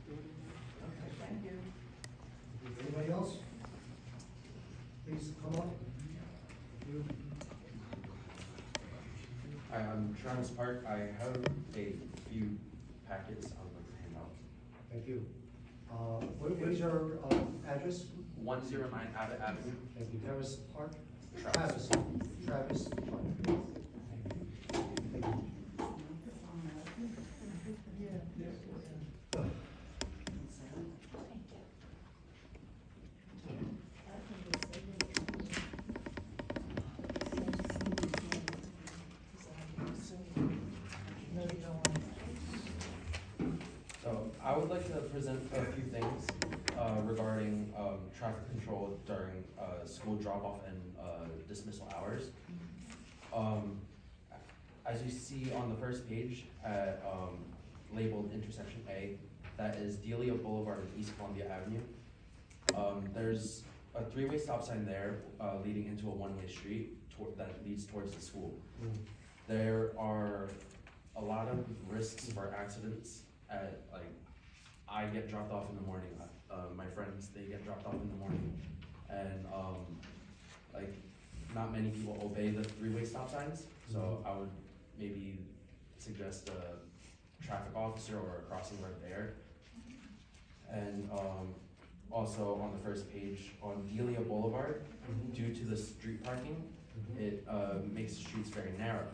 [SPEAKER 9] Okay, thank you.
[SPEAKER 1] Anybody else? Please come on. You.
[SPEAKER 10] Hi, I'm Travis Park. I have a few packets I would like to hand out.
[SPEAKER 1] Thank you. What is your address?
[SPEAKER 10] 109 Abbott Avenue.
[SPEAKER 1] Thank you, Travis Park?
[SPEAKER 10] Travis.
[SPEAKER 1] Travis Park. Thank you.
[SPEAKER 10] So I would like to present a few things regarding traffic control during school drop-off and dismissal hours. As you see on the first page at labeled intersection A, that is Delia Boulevard and East Columbia Avenue. There's a three-way stop sign there leading into a one-way street that leads towards the school. There are a lot of risks for accidents at, like, I get dropped off in the morning, my friends, they get dropped off in the morning, and, like, not many people obey the three-way stop signs, so I would maybe suggest a traffic officer or a crossing guard there. And, also on the first page, on Delia Boulevard, due to the street parking, it makes the streets very narrow.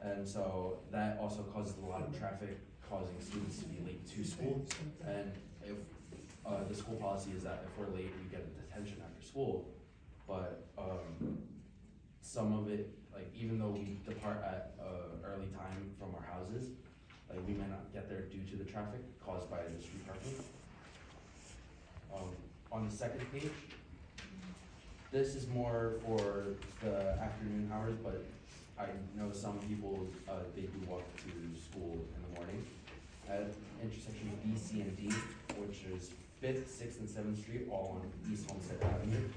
[SPEAKER 10] And so that also causes a lot of traffic, causing students to be late to school. And if the school policy is that if we're late, we get a detention after school. But some of it, like even though we depart at early time from our houses, like we may not get there due to the traffic caused by the street parking. On the second page, this is more for the afternoon hours, but I know some people, they do walk to school in the morning. At intersection B, C, and D, which is 5th, 6th, and 7th Street, all on East Homestead Avenue.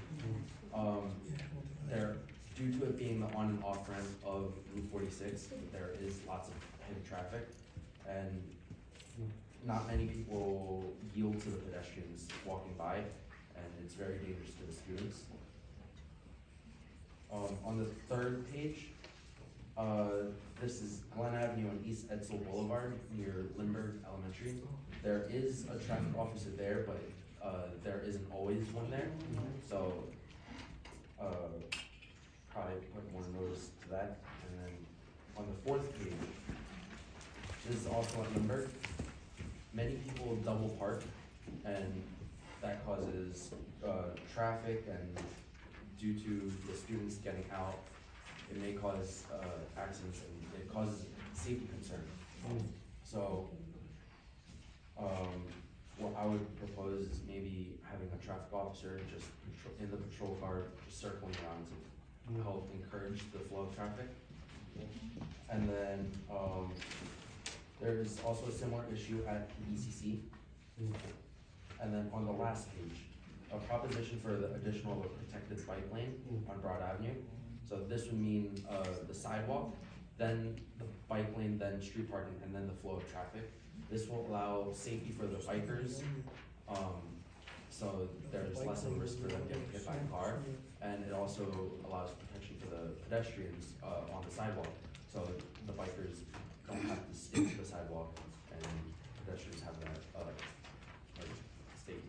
[SPEAKER 10] Due to it being the on and off ramp of Route 46, there is lots of heavy traffic, and not many people yield to the pedestrians walking by, and it's very dangerous to the students. On the third page, this is Glen Avenue and East Edsel Boulevard near Lindbergh Elementary. There is a traffic officer there, but there isn't always one there. So probably put more notice to that. And then on the fourth page, this is also at Lindbergh. Many people double park, and that causes traffic, and due to the students getting out, it may cause accidents, and it causes safety concern. So, what I would propose is maybe having a traffic officer just in the patrol car, just circling around to help encourage the flow of traffic. And then, there's also a similar issue at the ECC. And then on the last page, a proposition for the additional protected bike lane on Broad Avenue. So this would mean the sidewalk, then the bike lane, then street parking, and then the flow of traffic. This will allow safety for the bikers, so there's less of a risk for them getting hit by a car, and it also allows protection for the pedestrians on the sidewalk, so the bikers don't have to stick to the sidewalk, and pedestrians have that like safety.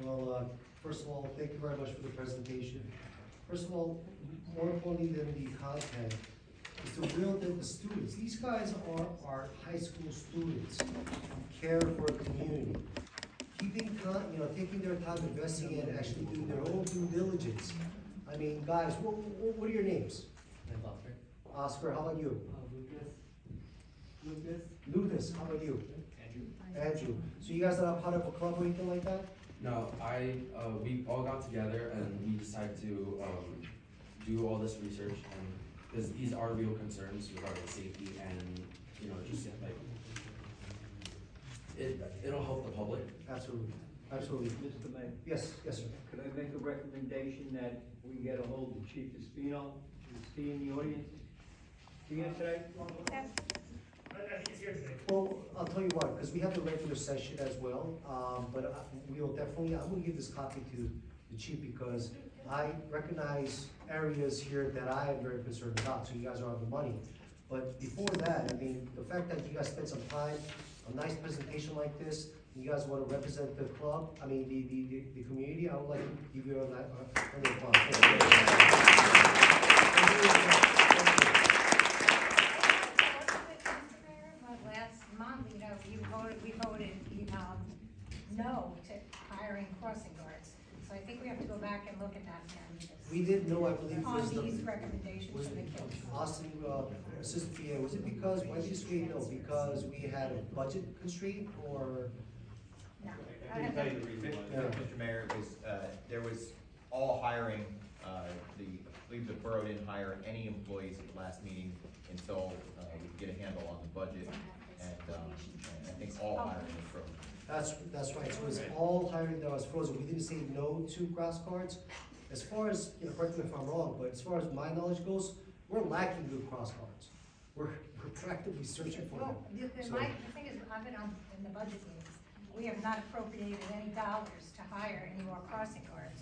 [SPEAKER 1] Well, first of all, thank you very much for the presentation. First of all, more importantly than the content, is the students. These guys are high school students who care for a community. Taking their time, investing in, actually doing their own due diligence. I mean, guys, what are your names? Oscar, how about you? Lucas, how about you? Andrew. So you guys are not part of a club or anything like that?
[SPEAKER 10] No, we all got together and we decided to do all this research, and because these are real concerns regarding safety and, just like, it'll help the public.
[SPEAKER 1] Absolutely, absolutely.
[SPEAKER 11] Mr. Mayor,
[SPEAKER 1] Yes, yes, sir.
[SPEAKER 11] could I make a recommendation that we get a hold of Chief Espino? Is he in the audience? Is he here today?
[SPEAKER 1] Well, I'll tell you what, because we have the regular session as well, but we will definitely, I'm gonna give this copy to the chief because I recognize areas here that I am very concerned about, so you guys are on the money. But before that, I mean, the fact that you guys spent some time, a nice presentation like this, you guys wanna represent the club, I mean, the community, I would like to give you a round of applause.
[SPEAKER 5] Last month, we voted, no to hiring crossing guards. So I think we have to go back and look at that again.
[SPEAKER 1] We didn't know, I believe,
[SPEAKER 5] On
[SPEAKER 1] was
[SPEAKER 5] these recommendations from the kids.
[SPEAKER 1] Austin, Assistant PA, was it because, why did you say no? Because we had a budget constraint, or?
[SPEAKER 5] No.
[SPEAKER 3] I can tell you the reason why,
[SPEAKER 1] Yeah.
[SPEAKER 3] Mr. Mayor, it was, there was all hiring, I believe the borough didn't hire any employees at the last meeting until, we could get a handle on the budget, and I think all hiring was frozen.
[SPEAKER 1] That's right, so it was all hiring that was frozen, we didn't say no to cross guards. As far as, correct me if I'm wrong, but as far as my knowledge goes, we're lacking good cross guards. We're practically searching for them.
[SPEAKER 5] Well, the thing is, I've been in the budget meetings, we have not appropriated any dollars to hire any more crossing guards.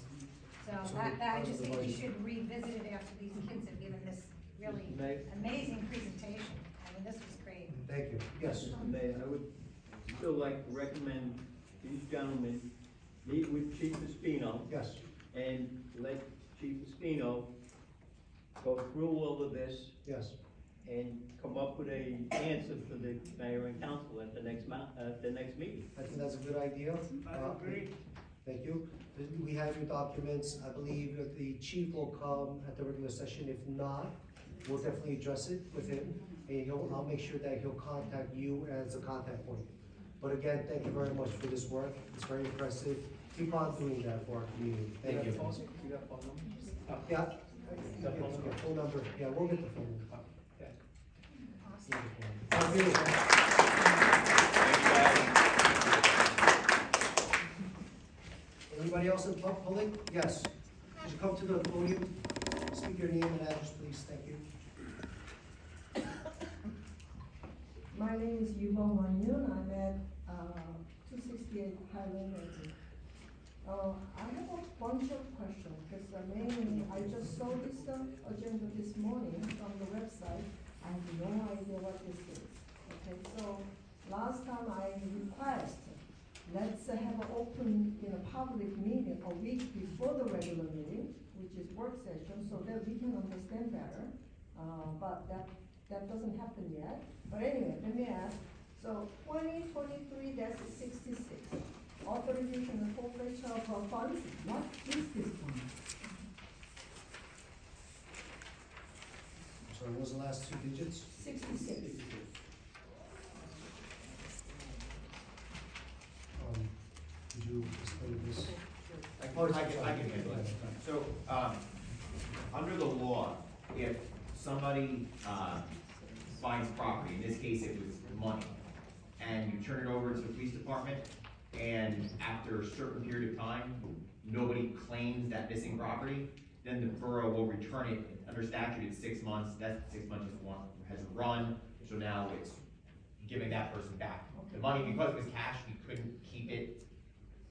[SPEAKER 5] So I just think we should revisit it after these kids have given this really amazing presentation. I mean, this was great.
[SPEAKER 1] Thank you, yes.
[SPEAKER 11] Mr. Mayor, I would still like to recommend these gentlemen meet with Chief Espino
[SPEAKER 1] Yes,
[SPEAKER 11] and let Chief Espino go through all of this
[SPEAKER 1] yes.
[SPEAKER 11] and come up with a answer for the mayor and council at the next meeting.
[SPEAKER 1] I think that's a good idea. I agree. Thank you. We have your documents. I believe that the chief will come at the regular session. If not, we'll definitely address it with him. And I'll make sure that he'll contact you as a contact point. But again, thank you very much for this work. It's very impressive. Keep on doing that for our community. Thank you.
[SPEAKER 11] You got phone number?
[SPEAKER 1] Yeah. Phone number. Yeah, we'll get the phone number.
[SPEAKER 11] Okay.
[SPEAKER 1] Thank you. Anybody else in public? Yes. Would you come to the podium? Speak your name and address, please. Thank you.
[SPEAKER 8] My name is Yuval Wanyun. I'm at 268 Highland Avenue. I have a bunch of questions because mainly I just saw this agenda this morning from the website. I have no idea what this is. Okay, so last time I request, let's have an open public meeting a week before the regular meeting, which is work session, so that we can understand better. But that doesn't happen yet. But anyway, let me ask. So 2023-66, authorization and appropriation of funds. What is this fund?
[SPEAKER 1] Sorry, what was the last two digits?
[SPEAKER 8] 66.
[SPEAKER 1] Could you explain this?
[SPEAKER 3] I can handle it. So, under the law, if somebody, finds property, in this case it was money, and you turn it over to the police department, and after a certain period of time, nobody claims that missing property, then the borough will return it. Under statute, it's 6 months, that 6 months has run, so now it's giving that person back. The money, because it was cash, we couldn't keep it,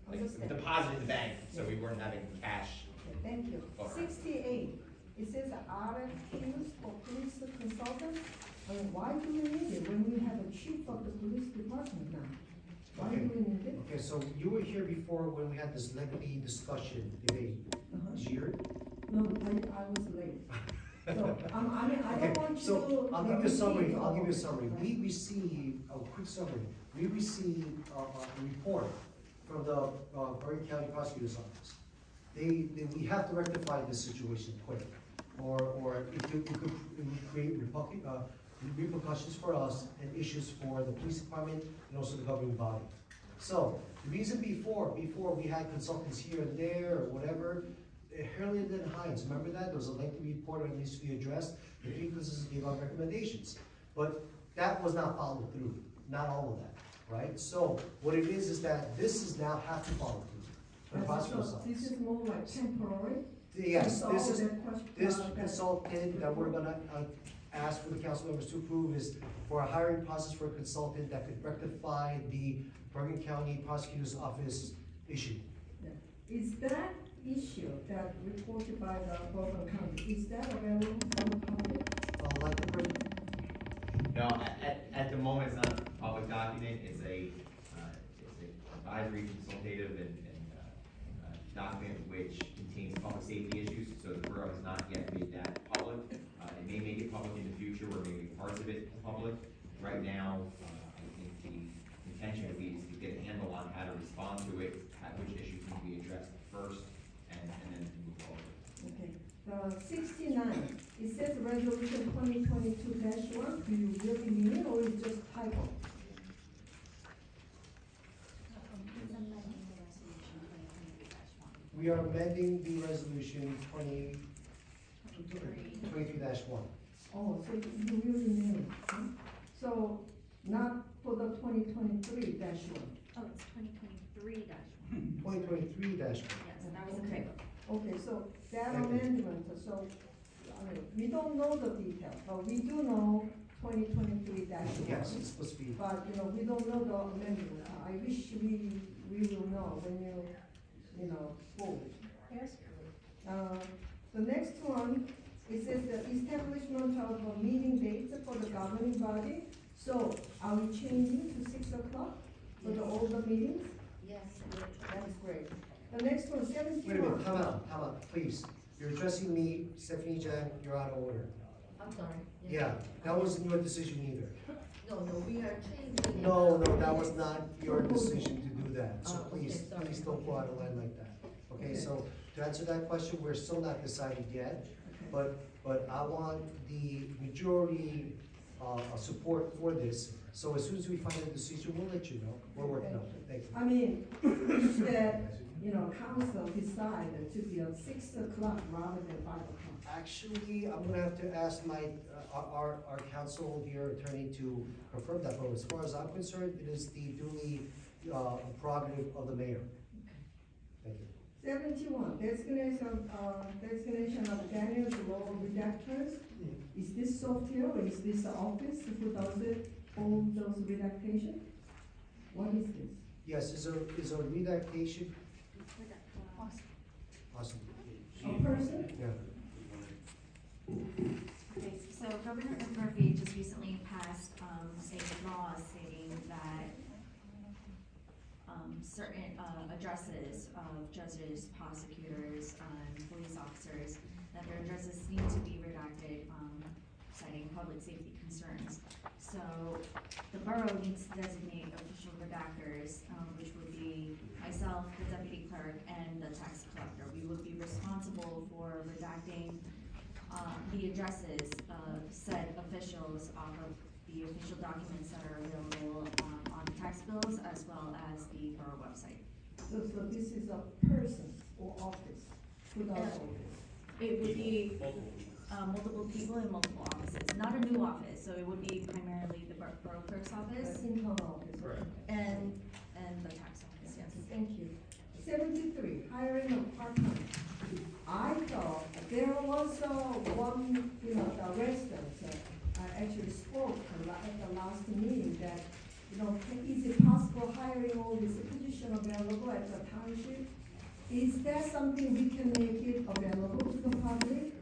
[SPEAKER 3] like, deposit in the bank, so we weren't having cash.
[SPEAKER 8] Okay, thank you. 68, it says RFQs for police consultants. I mean, why do we need it when we have a chief of the police department now? Why do we need it?
[SPEAKER 1] Okay, so you were here before when we had this lengthy discussion, debate. Here?
[SPEAKER 8] No, I was late. So, I mean, I
[SPEAKER 1] Okay,
[SPEAKER 8] don't want you
[SPEAKER 1] so
[SPEAKER 8] to.
[SPEAKER 1] I'll give you a summary,
[SPEAKER 8] repeat
[SPEAKER 1] I'll give you a
[SPEAKER 8] all
[SPEAKER 1] summary.
[SPEAKER 8] of it.
[SPEAKER 1] We received, a quick summary, we received a report from the Bergen County Prosecutor's Office. We have to rectify this situation quick, or it could create repercussions for us and issues for the police department and also the governing body. So, the reason before we had consultants here and there or whatever, Hurley and Hines, remember that? There was a lengthy report that needs to be addressed. The three consultants gave out recommendations. But that was not followed through, not all of that, right? So what it is that this is now have to follow through. For the prosecutor's
[SPEAKER 8] So
[SPEAKER 1] office.
[SPEAKER 8] this is more like temporary?
[SPEAKER 1] Yes,
[SPEAKER 8] So
[SPEAKER 1] this is,
[SPEAKER 8] that question-
[SPEAKER 1] this
[SPEAKER 8] that-
[SPEAKER 1] consultant that we're gonna ask for the council members to approve is for a hiring process for a consultant that could rectify the Bergen County Prosecutor's Office issue.
[SPEAKER 8] Is that issue that reported by the Bourbon County, is that available from the public?
[SPEAKER 1] Like the person,
[SPEAKER 3] No, at the moment, it's not a public document, it's a advisory consultative and document which contains public safety issues, so the borough has not yet made that public. It may make it public in the future, or maybe parts of it public. Right now, I think the intention would be to get a handle on how to respond to it, which issues need to be addressed first, and then move forward.
[SPEAKER 8] Okay, 69, it says resolution 2022-1, do you really mean it or is it just typo?
[SPEAKER 1] we are amending the resolution 23-1.
[SPEAKER 8] Oh, so you really mean it, huh? So, not for the 2023-1?
[SPEAKER 2] Oh, it's 2023-1.
[SPEAKER 1] 2023-1.
[SPEAKER 2] Yes, that was a
[SPEAKER 8] Okay.
[SPEAKER 2] typo.
[SPEAKER 8] Okay, so that
[SPEAKER 1] Thank you.
[SPEAKER 8] amendment, so, I mean, we don't know the detail, but we do know 2023-1.
[SPEAKER 1] Yes, it's supposed to be.
[SPEAKER 8] But, we don't know the amendment. I wish we will know when vote.
[SPEAKER 5] Yes.
[SPEAKER 8] The next one, it says the establishment of a meeting dates for the governing body. So, are we changing to 6 o'clock for all the meetings?
[SPEAKER 4] Yes.
[SPEAKER 8] That's great. The next one, 71.
[SPEAKER 1] Wait a minute, time out, please. You're addressing me, Stephanie Jang, you're out of order.
[SPEAKER 4] I'm sorry.
[SPEAKER 1] Yeah, that wasn't your decision either.
[SPEAKER 4] No, we are changing.
[SPEAKER 1] No, that was not your decision to do that, so
[SPEAKER 4] Oh, okay,
[SPEAKER 1] please,
[SPEAKER 4] sorry.
[SPEAKER 1] please don't go out of line like that. Okay, so to answer that question, we're still not decided yet, but I want the majority, support for this. So as soon as we find a decision, we'll let you know. We're working on it. Thank you.
[SPEAKER 8] I mean, instead, council decided to be at 6 o'clock rather than 5 o'clock.
[SPEAKER 1] Actually, I'm gonna have to ask our counsel here, attorney, to confirm that, but as far as I'm concerned, it is the duly, prerogative of the mayor. Thank you.
[SPEAKER 8] 71, designation of Daniel's law redactors. Is this software or is this the office who does it, all those redactation? What is this?
[SPEAKER 1] Yes, is a redactation, awesome.
[SPEAKER 8] A person?
[SPEAKER 1] Yeah.
[SPEAKER 2] Okay, so Governor Murphy just recently passed, state laws stating that, certain, addresses of judges, prosecutors, police officers, that their addresses need to be redacted, citing public safety concerns. So the borough needs to designate official redactors, which would be myself, the deputy clerk, and the tax collector. We would be responsible for redacting the addresses of said officials off of the official documents that are available on tax bills as well as the borough website.
[SPEAKER 8] So this is a person or office who does all this?
[SPEAKER 2] It would be multiple people in multiple offices, not a new office, so it would be primarily the borough clerk's office
[SPEAKER 8] The internal office?
[SPEAKER 6] Correct.
[SPEAKER 2] and the tax office, yes.
[SPEAKER 8] Thank you. 73, hiring of part-time. I thought there was one, the resident actually spoke at the last meeting that, is it possible hiring all this position available at the township? Is that something we can make it available to the public?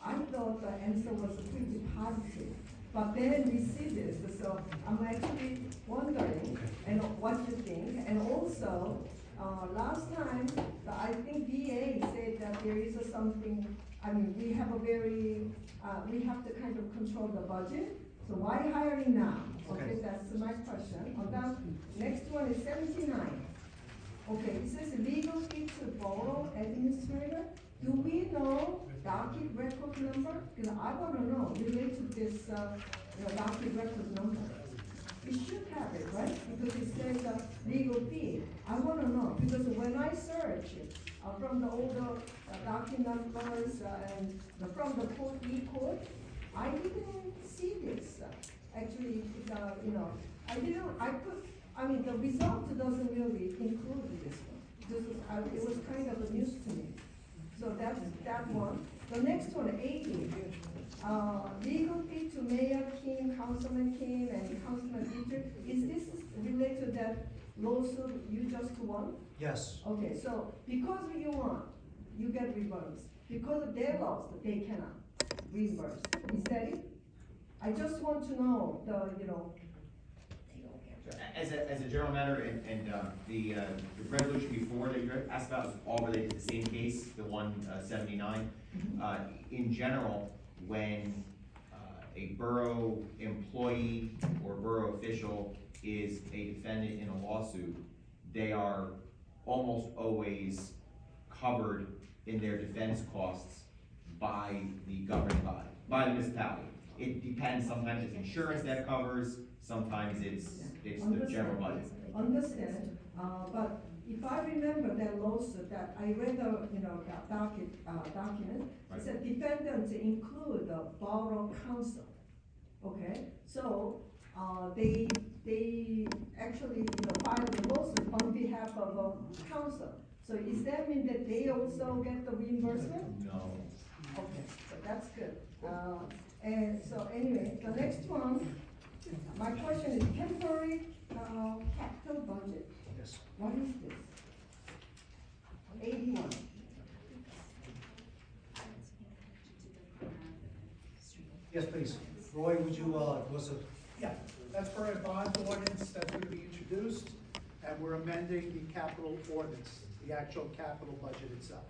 [SPEAKER 8] I thought the answer was pretty positive,
[SPEAKER 12] But then we see this, so I'm actually wondering, and what you think, and also, last time, I think VA said that there is something, I mean, we have a very, we have to kind of control the budget, so why hiring now? Okay, that's my question. On that, next one is 79. Okay, it says legal fee to borough administrator. Do we know docket record number? Because I wanna know, relate to this, docket record number. We should have it, right? Because it says legal fee. I wanna know, because when I search from the older docket numbers and from the court e-court, I didn't see this. Actually, I mean, the result doesn't really include this one. It was kind of a news to me. So that's that one. The next one, 80. Legal fee to Mayor Kim, Councilman Kim, and Councilman Dietrich. Is this related to that lawsuit you just won?
[SPEAKER 1] Yes.
[SPEAKER 12] Okay, so because you won, you get reimbursed. Because of their loss, they cannot reimburse. Is that it? I just want to know
[SPEAKER 3] As a general matter, and the resolution before that you asked about was all related to the same case, the 179. In general, when a borough employee or borough official is a defendant in a lawsuit, they are almost always covered in their defense costs by the governing body, by the municipality. It depends, sometimes it's insurance that covers, sometimes it's the general budget.
[SPEAKER 12] Understand, but if I remember that lawsuit, that I read the, document,
[SPEAKER 3] Right.
[SPEAKER 12] it said defendants include the borough council, okay? So, they actually, filed the lawsuit on behalf of a council. So does that mean that they also get the reimbursement?
[SPEAKER 3] No.
[SPEAKER 12] Okay, so that's good. And so anyway, the next one, my question is temporary capital budget.
[SPEAKER 1] Yes.
[SPEAKER 12] What is this? 81.
[SPEAKER 1] Yes, please. Roy, would you, was it?
[SPEAKER 7] Yeah, that's for a bond ordinance that's gonna be introduced, and we're amending the capital ordinance, the actual capital budget itself.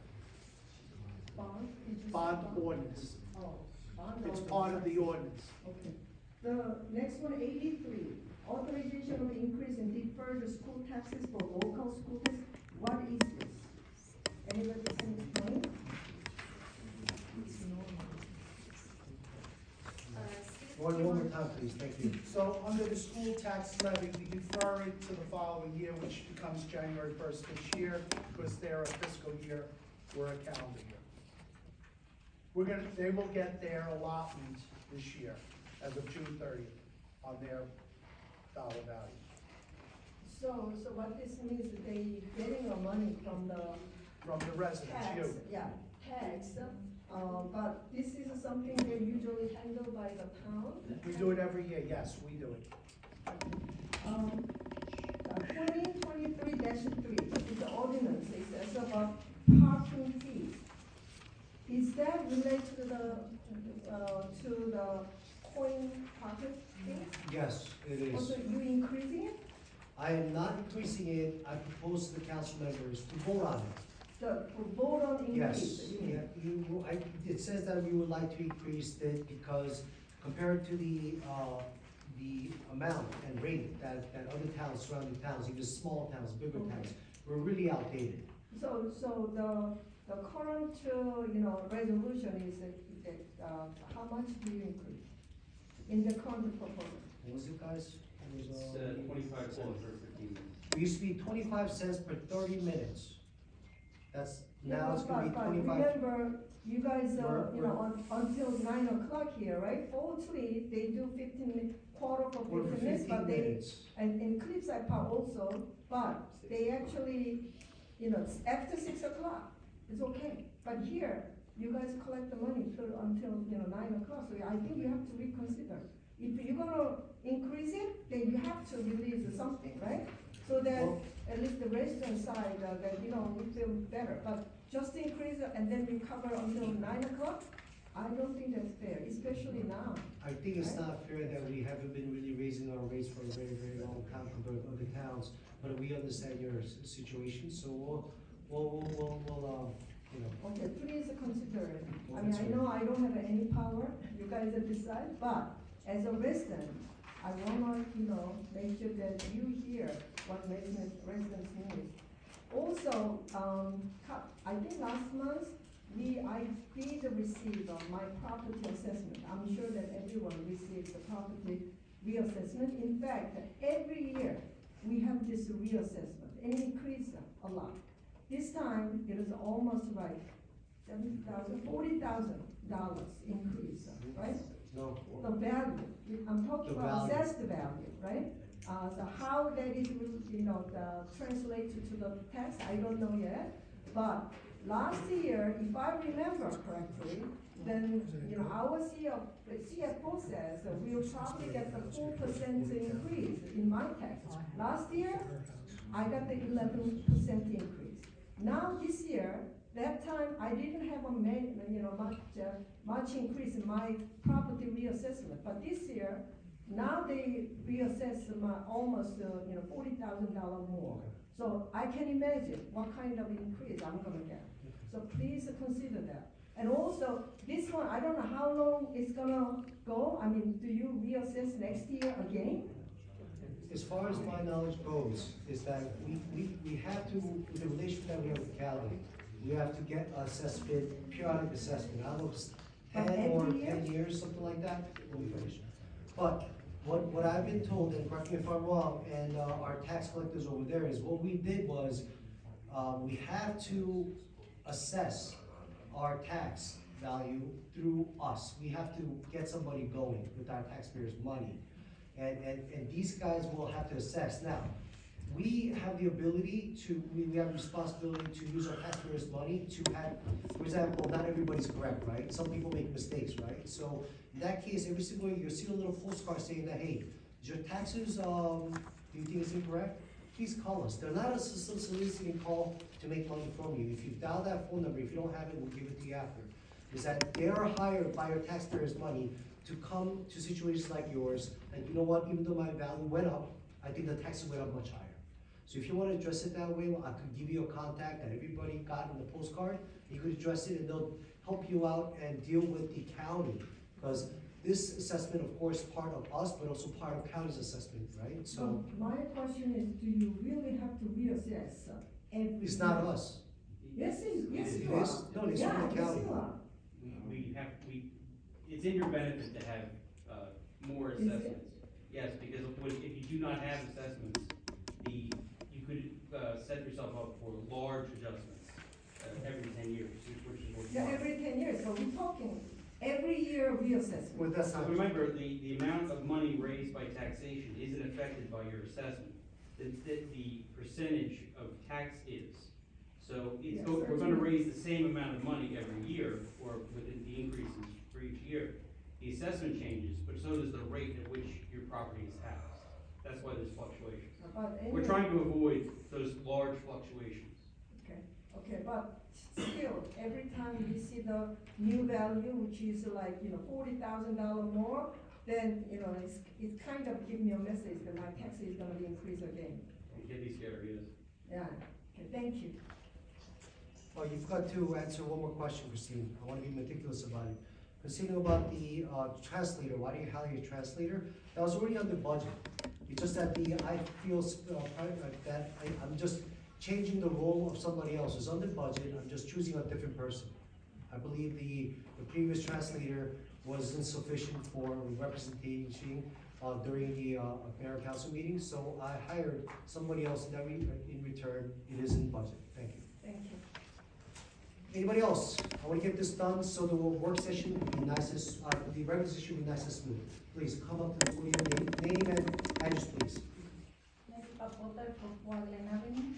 [SPEAKER 12] Bond? Did you say
[SPEAKER 7] Bond ordinance,
[SPEAKER 12] Oh, bond.
[SPEAKER 7] it's
[SPEAKER 12] ordinance.
[SPEAKER 7] part of the ordinance.
[SPEAKER 12] Okay. The next one, 83, authorization of increase in deferred school taxes for local school districts. What is this? Anybody can explain?
[SPEAKER 1] One more time, please, thank you.
[SPEAKER 7] So under the school tax levy, we defer it to the following year, which becomes January 1st this year, because they're a fiscal year, we're a calendar year. They will get their allotment this year, as of June 30th, on their dollar value.
[SPEAKER 12] So what this means is they getting the money from the
[SPEAKER 7] From the residents,
[SPEAKER 12] tax,
[SPEAKER 7] you.
[SPEAKER 12] yeah, tax, but this is something they usually handle by the town.
[SPEAKER 7] We do it every year, yes, we do it.
[SPEAKER 12] 2023-3 is the ordinance, it says about parking fees. Is that related to the coin parking fees?
[SPEAKER 1] Yes, it is.
[SPEAKER 12] Also, you increasing it?
[SPEAKER 1] I am not increasing it, I propose to the council members to vote on it.
[SPEAKER 12] The vote on increase?
[SPEAKER 1] Yes,
[SPEAKER 12] you mean?
[SPEAKER 1] it says that we would like to increase it because compared to the amount and rate that other towns, surrounding towns, even small towns, bigger towns, we're really outdated.
[SPEAKER 12] So the current, resolution is how much do you increase in the current proposal?
[SPEAKER 1] What was it, guys? It was,
[SPEAKER 6] It's 25 calls for 15 minutes.
[SPEAKER 1] it used to be 25 cents per 30 minutes. Now it's gonna be
[SPEAKER 12] But
[SPEAKER 1] 25.
[SPEAKER 12] remember, you guys,
[SPEAKER 1] We're-
[SPEAKER 12] until 9 o'clock here, right? 4:03, they do 15 minutes, quarter for
[SPEAKER 1] We're
[SPEAKER 12] 15 minutes,
[SPEAKER 1] 15
[SPEAKER 12] but they,
[SPEAKER 1] minutes.
[SPEAKER 12] and in Cliffside Park also, but they actually, it's after 6 o'clock, it's okay. But here, you guys collect the money until 9 o'clock, so I think you have to reconsider. If you're gonna increase it, then you have to release something, right? So that
[SPEAKER 1] Well-
[SPEAKER 12] at least the resident side, that, we feel better. But just increase it and then recover until 9 o'clock, I don't think that's fair. It's especially now.
[SPEAKER 1] I think it's not fair that we haven't been really raising our rates for a very, very long time compared to other towns, but we understand your situation, so we'll, you know.
[SPEAKER 12] Okay, please consider it. I mean, I know I don't have any power, you guys decide, but as a resident, I wanna, make sure that you hear what residents need. Also, I think last month, I did receive my property assessment. I'm sure that everyone received the property reassessment. In fact, every year, we have this reassessment, and it increases a lot. This time, it is almost like $40,000 increase, right?
[SPEAKER 1] No.
[SPEAKER 12] The value, I'm talking
[SPEAKER 1] The
[SPEAKER 12] about
[SPEAKER 1] value.
[SPEAKER 12] assessed value, right? So how that is, translated to the tax, I don't know yet. But last year, if I remember correctly, then, our CFO says that we'll probably get the 4% increase in my tax. Last year, I got the 11% increase. Now this year, that time I didn't have much increase in my property reassessment. But this year, now they reassess my almost $40,000 more. So I can imagine what kind of increase I'm gonna get. So please consider that. And also, this one, I don't know how long it's gonna go. I mean, do you reassess next year again?
[SPEAKER 1] As far as my knowledge goes, is that we have to, with the relationship that we have with Cali, we have to get assessment, periodic assessment. I don't know if it's 10 or 10 years, something like that. Let me finish. But what I've been told, and correct me if I'm wrong, and our tax collectors over there, is what we did was, we have to assess our tax value through us. We have to get somebody going with our taxpayers' money. And these guys will have to assess. Now, we have the ability to, we have the responsibility to use our taxpayers' money to have, for example, not everybody's correct, right? Some people make mistakes, right? So in that case, every single year, you'll see a little postcard saying that, hey, is your taxes, do you think it's incorrect? Please call us. They're not a soliciting call to make money from you. If you dial that phone number, if you don't have it, we'll give it to you after. Is that they are hired by your taxpayers' money to come to situations like yours, and you know what, even though my value went up, I think the taxes went up much higher. So if you want to address it that way, I could give you a contact that everybody got in the postcard. You could address it and they'll help you out and deal with the county. Because this assessment, of course, is part of us, but also part of county's assessment, right? So
[SPEAKER 12] my question is, do you really have to reassess every
[SPEAKER 1] it's not
[SPEAKER 12] year?
[SPEAKER 1] us.
[SPEAKER 12] Yes, yes,
[SPEAKER 1] It
[SPEAKER 12] you are.
[SPEAKER 1] is? No, it's from the
[SPEAKER 12] Yes,
[SPEAKER 1] county.
[SPEAKER 12] you are.
[SPEAKER 6] It's in your benefit to have, more
[SPEAKER 12] Is it?
[SPEAKER 6] assessments. Yes, because if you do not have assessments, you could, set yourself up for large adjustments, every 10 years, which is what you
[SPEAKER 12] Yeah,
[SPEAKER 6] want.
[SPEAKER 12] every 10 years, so we're talking every year reassessment.
[SPEAKER 1] Well, that's not.
[SPEAKER 6] Remember, the amount of money raised by taxation isn't affected by your assessment. The percentage of tax is. So
[SPEAKER 12] Yes,
[SPEAKER 6] we're gonna
[SPEAKER 12] certainly.
[SPEAKER 6] raise the same amount of money every year, or within the increases for each year. The assessment changes, but so does the rate at which your property is taxed. That's why there's fluctuations.
[SPEAKER 12] But
[SPEAKER 6] We're
[SPEAKER 12] anyway-
[SPEAKER 6] trying to avoid those large fluctuations.
[SPEAKER 12] Okay, but still, every time we see the new value, which is like, $40,000 more, then, it's kind of give me a message that my tax is gonna be increased again.
[SPEAKER 6] You get these areas.
[SPEAKER 12] Yeah, okay, thank you.
[SPEAKER 1] Oh, you've got to answer one more question, Christine. I want to be meticulous about it. Christine, about the translator, why do you hire your translator? That was already on the budget. It's just that I feel that I'm just changing the role of somebody else. It's on the budget, I'm just choosing a different person. I believe the previous translator was insufficient for representation during the mayor council meeting, so I hired somebody else, and that in return, it is in budget. Thank you.
[SPEAKER 12] Thank you.
[SPEAKER 1] Anybody else? I want to get this done so the work session will be nice as, the regular session will be nice and smooth. Please come up to your name and address, please.
[SPEAKER 5] Nancy Papoter from Portland Avenue.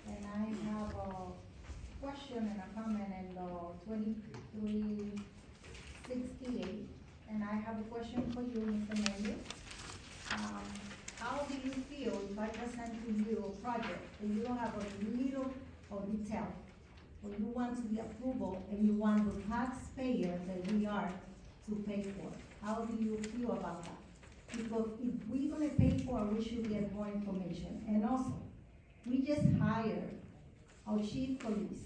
[SPEAKER 5] And I have a question and a comment in the 2368. And I have a question for you, Mr. Mayor. How do you feel if I present to you a project and you don't have a little of detail? When you want the approval and you want the taxpayer that we are
[SPEAKER 12] to pay for. How do you feel about that? Because if we're gonna pay for it, we should get more information. And also, we just hired our chief police.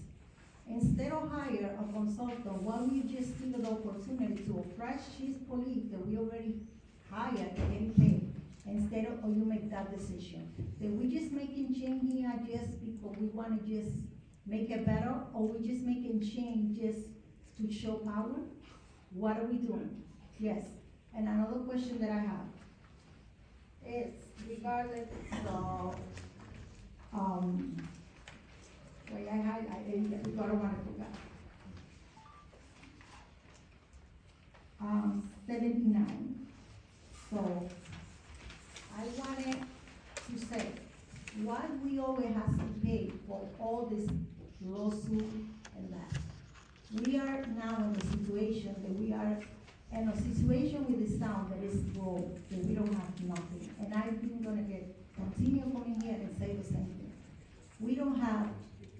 [SPEAKER 12] Instead of hire a consultant, why don't you just give the opportunity to a fresh chief police that we already hired and getting paid? Instead of, or you make that decision. That we just making change here just because we wanna just make it better, or we just making change just to show power? What are we doing? Yes, and another question that I have is regarding the, wait, I highlighted, we got one I forgot. 79. So, I wanted to say, why we always have to pay for all this lawsuit and that? We are now in a situation that we are in a situation with this town that is broke, that we don't have nothing. And I've been gonna continue coming here and say the same thing. We don't have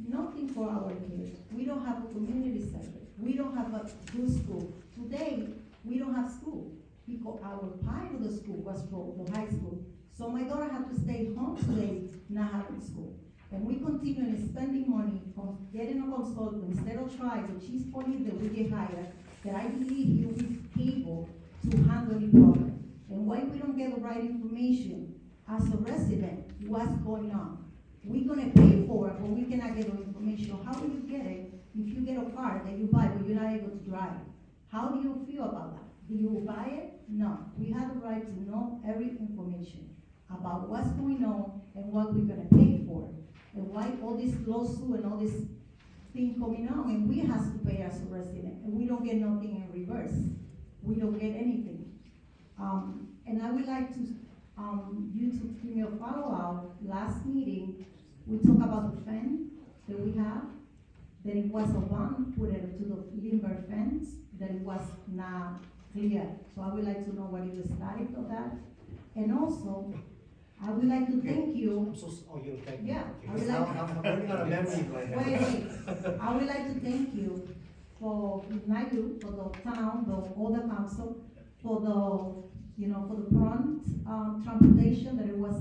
[SPEAKER 12] nothing for our kids. We don't have a community center. We don't have a good school. Today, we don't have school because our part of the school was broke, the high school. So my daughter had to stay home today, not having school. And we continue spending money on getting a consultant instead of trying the chief police that we get hired, that I believe he will be able to handle the problem. And why we don't get the right information as a resident, what's going on? We're gonna pay for it, but we cannot get the information. How do you get it if you get a car that you buy but you're not able to drive? How do you feel about that? Do you buy it? No. We have the right to know every information about what's going on and what we're gonna pay for. And why all this lawsuit and all this thing coming on, and we have to pay as a resident, and we don't get nothing in reverse. We don't get anything. And I would like to, you to give me a follow-up. Last meeting, we talked about the fence that we have, that it was a bond put it to the Lindbergh fence, that it was not clear. So I would like to know what is the status of that. And also, I would like to thank you.
[SPEAKER 1] You thank me.
[SPEAKER 12] Yeah,
[SPEAKER 1] Okay,
[SPEAKER 12] I would
[SPEAKER 1] because
[SPEAKER 12] like-
[SPEAKER 1] now I'm running out of memory right now.
[SPEAKER 12] Wait. I would like to thank you for, not you, for the town, all the council, for the, for the prompt, transportation that it was,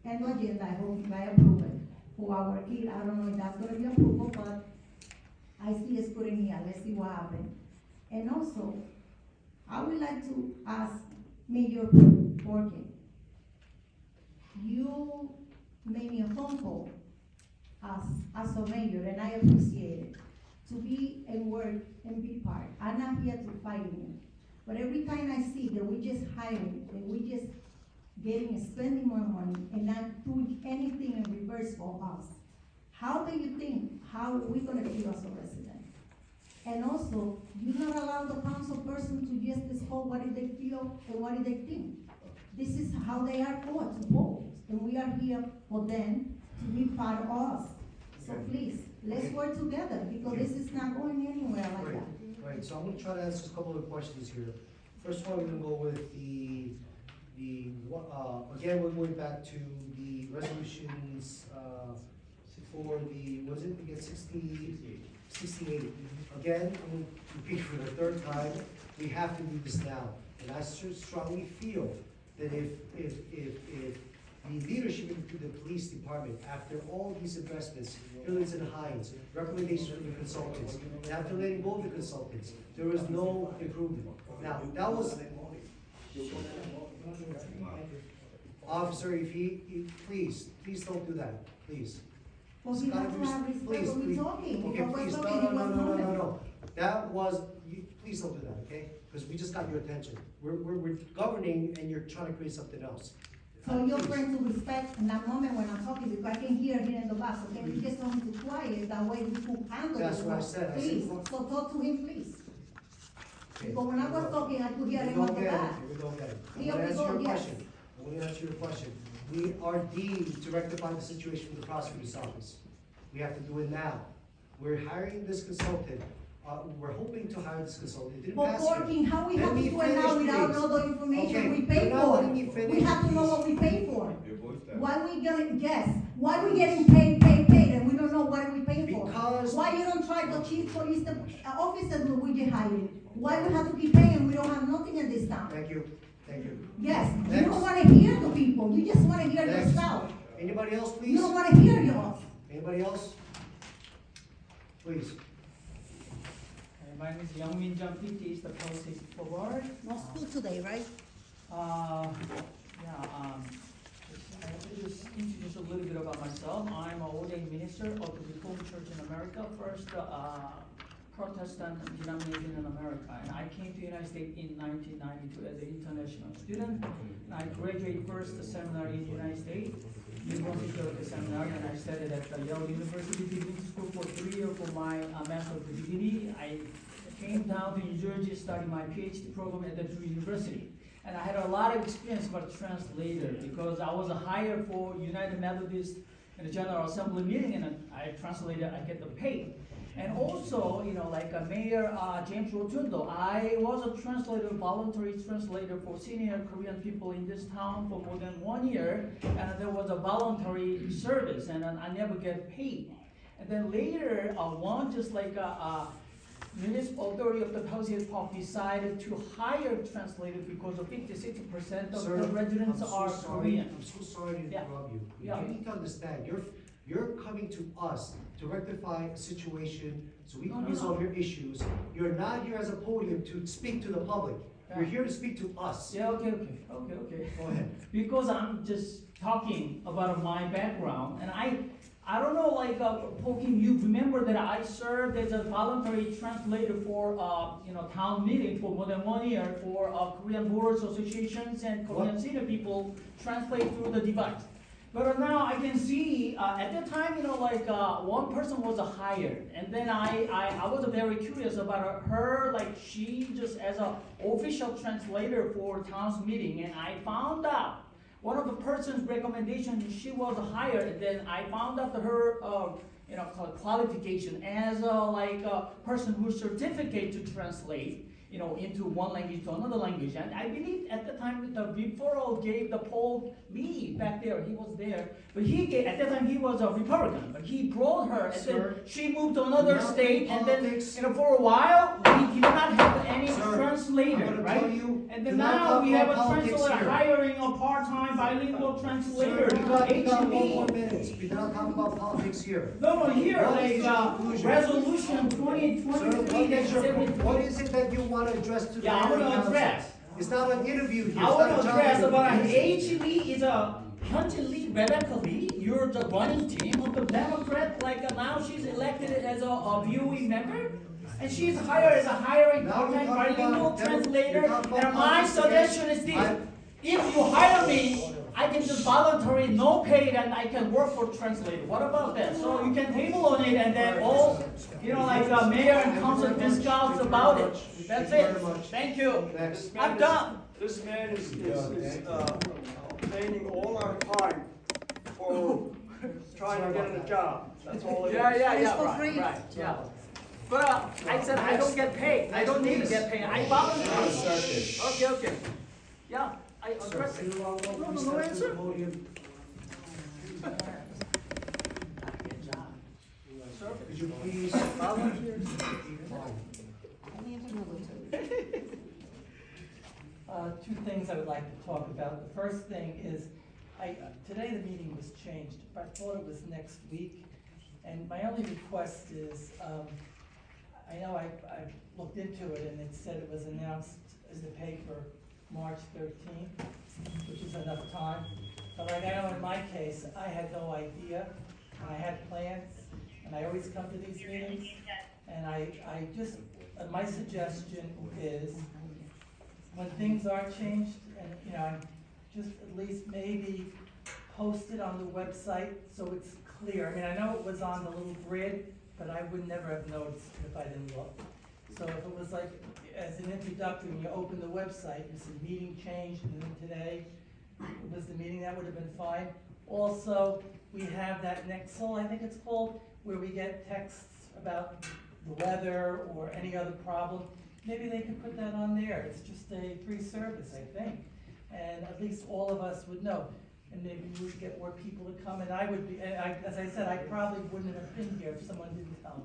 [SPEAKER 12] and the agenda, I hope I approve it. For our kid, I don't know if that's gonna be approval, but I see it's put in here, let's see what happens. And also, I would like to ask Mayor Borges, you made me a phone call as a mayor, and I appreciate it, to be and work and be part. I'm not here to fight you, but every time I see that we just hiring, that we just spending more money and not doing anything in reverse for us, how do you think, how are we gonna feel as a resident? And also, you not allow the council person to just discuss what did they feel and what did they think. This is how they are for, to vote, and we are here for them to be part of us. So please, let's work together, because this is not going anywhere like that.
[SPEAKER 1] Right, so I'm gonna try to answer a couple of questions here. First one, we're gonna go with again, we're going back to the resolutions, for the, was it, again, 68. Again, I'm gonna repeat for the third time, we have to do this now. And I strongly feel that if the leadership into the police department, after all these investments, Billings and Hines, recommendations from the consultants, and after letting go of the consultants, there was no improvement. Now, that was, officer, if please don't do that, please.
[SPEAKER 12] Well, we have to have respect when we're talking.
[SPEAKER 1] Okay,
[SPEAKER 12] If we're
[SPEAKER 1] please,
[SPEAKER 12] talking, it was nothing.
[SPEAKER 1] no. That was, please don't do that, okay? Because we just got your attention. We're governing and you're trying to create something else.
[SPEAKER 12] So you're trying to respect in that moment when I'm talking, because I can hear here in the back, so can you just tell me to quiet, that way we can handle it.
[SPEAKER 1] That's what I said. I said,
[SPEAKER 12] Please, so talk to him, please.
[SPEAKER 1] Okay.
[SPEAKER 12] Because when I was talking, I could hear
[SPEAKER 1] We
[SPEAKER 12] him on
[SPEAKER 1] don't
[SPEAKER 12] the
[SPEAKER 1] get it,
[SPEAKER 12] back.
[SPEAKER 1] we don't get it. I'm
[SPEAKER 12] Here
[SPEAKER 1] gonna
[SPEAKER 12] we
[SPEAKER 1] answer
[SPEAKER 12] go,
[SPEAKER 1] your
[SPEAKER 12] yes.
[SPEAKER 1] question. I'm gonna answer your question. We are deemed to rectify the situation from the prosecutor's office. We have to do it now. We're hiring this consultant. We're hoping to hire this consultant. It didn't
[SPEAKER 12] But
[SPEAKER 1] pass yet.
[SPEAKER 12] working, how we
[SPEAKER 1] Let
[SPEAKER 12] have to
[SPEAKER 1] me
[SPEAKER 12] do it now
[SPEAKER 1] finish,
[SPEAKER 12] without
[SPEAKER 1] please.
[SPEAKER 12] all the information
[SPEAKER 1] Okay,
[SPEAKER 12] we pay
[SPEAKER 1] you're not
[SPEAKER 12] for?
[SPEAKER 1] letting me
[SPEAKER 12] We have to know
[SPEAKER 1] finish,
[SPEAKER 12] what we pay for.
[SPEAKER 11] Your voice down.
[SPEAKER 12] Why we getting, yes, why we getting paid, and we don't know what are we paying for?
[SPEAKER 1] Because-
[SPEAKER 12] Why you don't try the chief police officer who we just hired? Why we have to keep paying, we don't have nothing in this town?
[SPEAKER 1] Thank you, thank you.
[SPEAKER 12] Yes, you
[SPEAKER 1] Next.
[SPEAKER 12] don't wanna hear the people, you just wanna hear
[SPEAKER 1] Next.
[SPEAKER 12] yourself.
[SPEAKER 1] Anybody else,
[SPEAKER 12] You
[SPEAKER 1] please?
[SPEAKER 12] don't wanna hear yours.
[SPEAKER 1] Anybody else? Please.
[SPEAKER 13] My name is Youngmin Jung, 50 East Policy Boulevard.
[SPEAKER 12] No school today, right?
[SPEAKER 13] I have to just introduce a little bit about myself. I'm an ordained minister of the Reformed Church in America, first Protestant denomination in America. And I came to the United States in 1992 as an international student. And I graduated first seminary in the United States, University of the Seminary, and I studied at the Yale University Divinity School for 3 years for my Master of Divinity. I came down to New Jersey to study my PhD program at the Drew University. And I had a lot of experience about translator because I was hired for United Methodist in the General Assembly meeting, and I translated, I get the pay. And also, you know, like Mayor James Rotundo, I was a translator, voluntary translator for senior Korean people in this town for more than 1 year, and there was a voluntary service, and I never get paid. And then later, one just like municipal authority of the Palisades Park decided to hire translators because of 50-60% of
[SPEAKER 1] Sir,
[SPEAKER 13] the residents
[SPEAKER 1] I'm so
[SPEAKER 13] are
[SPEAKER 1] sorry.
[SPEAKER 13] Korean.
[SPEAKER 1] I'm so sorry to
[SPEAKER 13] Yeah.
[SPEAKER 1] interrupt you.
[SPEAKER 13] Yeah.
[SPEAKER 1] You need to understand, you're coming to us to rectify a situation so we
[SPEAKER 13] No,
[SPEAKER 1] can
[SPEAKER 13] no,
[SPEAKER 1] resolve
[SPEAKER 13] no.
[SPEAKER 1] your issues. You're not here as a podium to speak to the public. You're
[SPEAKER 13] Yeah.
[SPEAKER 1] here to speak to us.
[SPEAKER 13] Yeah, okay.
[SPEAKER 1] Go ahead.
[SPEAKER 13] Because I'm just talking about my background, and I don't know, like, Poking, you remember that I served as a voluntary translator for, town meeting for more than 1 year for Korean Board Associations and Korean
[SPEAKER 1] What?
[SPEAKER 13] senior people translate through the device. But now I can see, at that time, one person was hired, and then I was very curious about her, like, she just as an official translator for town's meeting, and I found out one of the person's recommendation, she was hired, and then I found out her, qualification as a person who's certificate to translate, into one language to another language. And I believe at the time the referral gave the Paul Lee back there, he was there, but at that time he was a Republican, but he brought her, and
[SPEAKER 1] Sir,
[SPEAKER 13] then she moved to another
[SPEAKER 1] now
[SPEAKER 13] state, and then,
[SPEAKER 1] politics-
[SPEAKER 13] for a while, we did not have any
[SPEAKER 1] Sir,
[SPEAKER 13] translator,
[SPEAKER 1] I'm gonna
[SPEAKER 13] right?
[SPEAKER 1] tell you,
[SPEAKER 13] And
[SPEAKER 1] do
[SPEAKER 13] then
[SPEAKER 1] not
[SPEAKER 13] now
[SPEAKER 1] talk
[SPEAKER 13] we have a
[SPEAKER 1] about politics
[SPEAKER 13] translator
[SPEAKER 1] here.
[SPEAKER 13] hiring a part-time bilingual translator,
[SPEAKER 1] Sir, you got 1 more
[SPEAKER 13] HB.
[SPEAKER 1] minutes. We don't talk about politics here.
[SPEAKER 13] No, here,
[SPEAKER 1] What is your conclusion?
[SPEAKER 13] resolution
[SPEAKER 1] Sir,
[SPEAKER 13] 2023, that's
[SPEAKER 1] what is it that you want to address to the
[SPEAKER 13] Yeah, I
[SPEAKER 1] mayor
[SPEAKER 13] wanna
[SPEAKER 1] and council?
[SPEAKER 13] address.
[SPEAKER 1] It's not an interview here.
[SPEAKER 13] I
[SPEAKER 1] It's
[SPEAKER 13] want
[SPEAKER 1] not a
[SPEAKER 13] to
[SPEAKER 1] job
[SPEAKER 13] address
[SPEAKER 1] interview.
[SPEAKER 13] about HB is a Hunter Lee, Rebecca Lee, you're the running team of the Democrat, now she's elected as a viewing member. And she's hired as a hiring
[SPEAKER 1] Now we're
[SPEAKER 13] part-time
[SPEAKER 1] talking
[SPEAKER 13] bilingual
[SPEAKER 1] about
[SPEAKER 13] translator,
[SPEAKER 1] you're talking about
[SPEAKER 13] and my
[SPEAKER 1] politics
[SPEAKER 13] suggestion is this.
[SPEAKER 1] I-
[SPEAKER 13] If you hire me, I can just voluntary, no paid, and I can work for translator. What about that? So you can table on it, and then all, mayor and council discuss about it. That's
[SPEAKER 1] Thank you
[SPEAKER 13] it.
[SPEAKER 1] very much.
[SPEAKER 13] Thank you.
[SPEAKER 1] Next.
[SPEAKER 13] I'm done.
[SPEAKER 14] This man is paying all our time for trying to get a job. That's all it is.
[SPEAKER 13] Right, yeah. But I said I don't get paid. I don't need to get paid. I volunteer. Okay. Yeah, I address it. No answer.
[SPEAKER 1] Could you please?
[SPEAKER 13] Two things I would like to talk about. The first thing is, today the meeting was changed, but I thought it was next week. And my only request is, I know I looked into it and it said it was announced in the paper March 13th, which is enough time. But like I know in my case, I had no idea, and I had plans, and I always come to these meetings. And my suggestion is, when things are changed, and just at least maybe post it on the website so it's clear. I mean, I know it was on the little grid, but I would never have noticed if I didn't look. So if it was like, as an introductory, when you open the website, you see meeting changed, and then today was the meeting, that would have been fine. Also, we have that Nexel, I think it's called, where we get texts about the weather or any other problem. Maybe they could put that on there. It's just a free service, I think. And at least all of us would know. and maybe we would get more people to come, and I would be, and as I said, I probably wouldn't have been here if someone didn't tell me.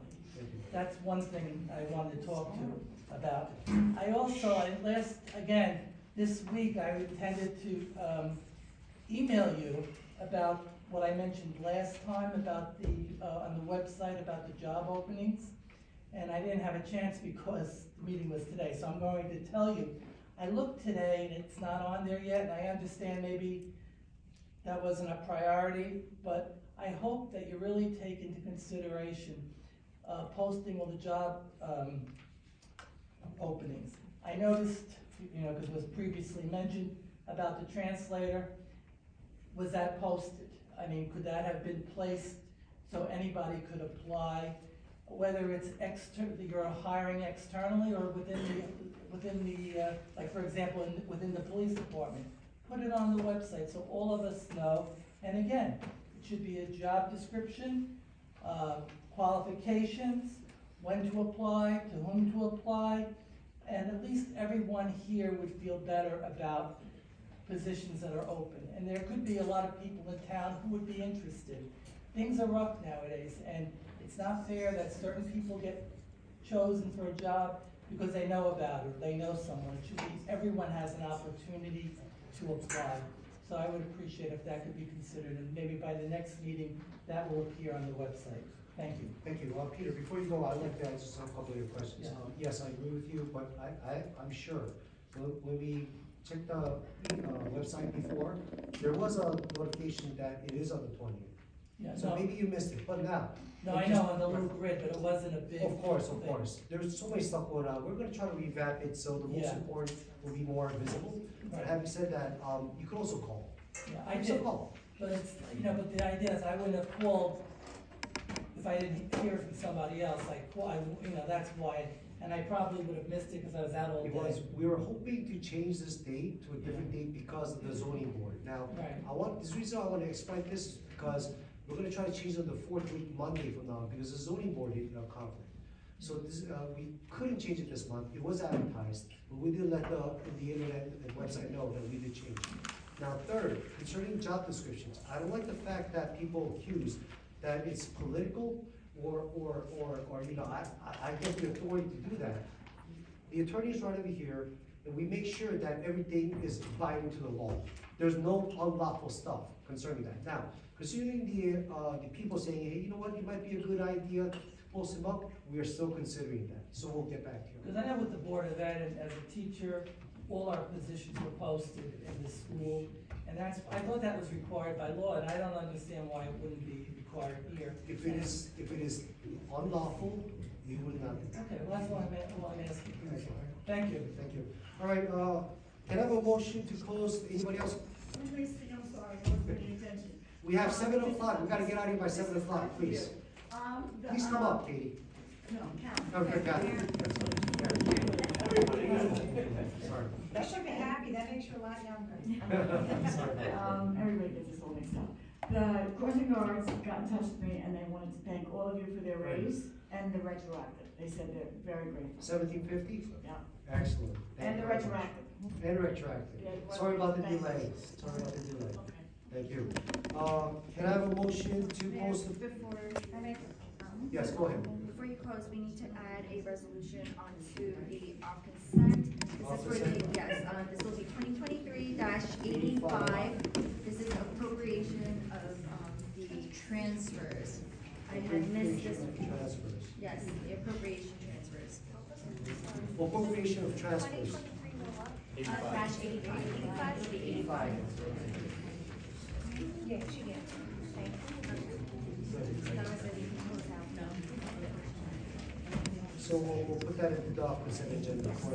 [SPEAKER 13] That's one thing I wanted to talk to about. I also, this week, I intended to email you about what I mentioned last time about on the website about the job openings. And I didn't have a chance because the meeting was today, so I'm going to tell you. I looked today and it's not on there yet, and I understand maybe that wasn't a priority, but I hope that you really take into consideration posting all the job openings. I noticed, because it was previously mentioned about the translator, was that posted? I mean, could that have been placed so anybody could apply, whether it's you're hiring externally or within the like for example, within the police department? Put it on the website so all of us know. And again, it should be a job description, qualifications, when to apply, to whom to apply, and at least everyone here would feel better about positions that are open. And there could be a lot of people in town who would be interested. Things are rough nowadays, and it's not fair that certain people get chosen for a job because they know about it, or they know someone. It should be, everyone has an opportunity to apply. So I would appreciate if that could be considered, and maybe by the next meeting, that will appear on the website. Thank you.
[SPEAKER 1] Thank you. Peter, before you go, I'd like to answer some couple of your questions.
[SPEAKER 13] Yeah.
[SPEAKER 1] Yes, I agree with you, but I'm sure when we checked the website before, there was a notification that it is on the 20th.
[SPEAKER 13] Yeah,
[SPEAKER 1] So
[SPEAKER 13] no.
[SPEAKER 1] maybe you missed it, but now.
[SPEAKER 13] No, I know on the little grid, but it wasn't a big.
[SPEAKER 1] Of course, of
[SPEAKER 13] thing.
[SPEAKER 1] course. There's so many stuff going on. We're gonna try to revamp it so the most
[SPEAKER 13] Yeah.
[SPEAKER 1] important will be more visible. But
[SPEAKER 13] Right.
[SPEAKER 1] having said that, you could also call.
[SPEAKER 13] Yeah, I
[SPEAKER 1] Also
[SPEAKER 13] did,
[SPEAKER 1] call.
[SPEAKER 13] but it's, but the idea is I wouldn't have called if I didn't hear from somebody else, that's why, and I probably would have missed it because I was out all day.
[SPEAKER 1] Because we were hoping to change this date to a different date because of the zoning board. Now,
[SPEAKER 13] Right.
[SPEAKER 1] this reason I want to explain this is because we're gonna try to change it the 4th week Monday from now because the zoning board hit a conflict. So this, we couldn't change it this month. It was advertised, but we did let the internet and website know that we did change it. Now, third, concerning job descriptions, I don't like the fact that people accuse that it's political or I get the authority to do that. The attorney's right over here, and we make sure that everything is abiding to the law. There's no unlawful stuff concerning that. Now, considering the people saying, hey, you know what, it might be a good idea to post them up, we are still considering that. So we'll get back to you.
[SPEAKER 13] Because I know with the Board of Ed, and as a teacher, all our positions were posted in the school, and I thought that was required by law, and I don't understand why it wouldn't be required here.
[SPEAKER 1] If it is unlawful, we would not.
[SPEAKER 13] Okay, well, that's why I'm asking. Thank you.
[SPEAKER 1] Thank you. All right, can I have a motion to close? Anybody else?
[SPEAKER 5] One last thing, I'm sorry, I wasn't paying attention.
[SPEAKER 1] We have 7 o'clock. We gotta get out of here by 7 o'clock, please. Please come up, Katie.
[SPEAKER 5] No, Karen.
[SPEAKER 1] Okay, got it. Sorry.
[SPEAKER 5] That should be happy, that makes you a lot younger.
[SPEAKER 15] Everybody gets this all mixed up. The crossing guards got in touch with me and they wanted to thank all of you for their raise and the retroactive. They said they're very grateful.
[SPEAKER 1] 1750?
[SPEAKER 15] Yeah.
[SPEAKER 1] Excellent. Thank
[SPEAKER 15] And the
[SPEAKER 1] you very much.
[SPEAKER 15] retroactive.
[SPEAKER 1] And retroactive.
[SPEAKER 15] Yeah, well,
[SPEAKER 1] Sorry about the
[SPEAKER 15] thanks.
[SPEAKER 1] delay. Sorry about the delay.
[SPEAKER 15] Okay.
[SPEAKER 1] Thank you. Can I have a motion to post the?
[SPEAKER 2] Before,
[SPEAKER 1] Yes, go ahead.
[SPEAKER 2] before you close, we need to add a resolution onto the off consent. This is for the, yes, this will be 2023-85. This is appropriation of, the transfers. I had missed this.
[SPEAKER 1] Transfers.
[SPEAKER 2] Yes, the appropriation transfers.
[SPEAKER 1] Appropriation of transfers.
[SPEAKER 2] Dash 85. 85 should be 85.
[SPEAKER 5] Yeah, she gets it. Thank you.
[SPEAKER 2] That was it, you can close out. No.
[SPEAKER 1] So we'll put that into the consent agenda for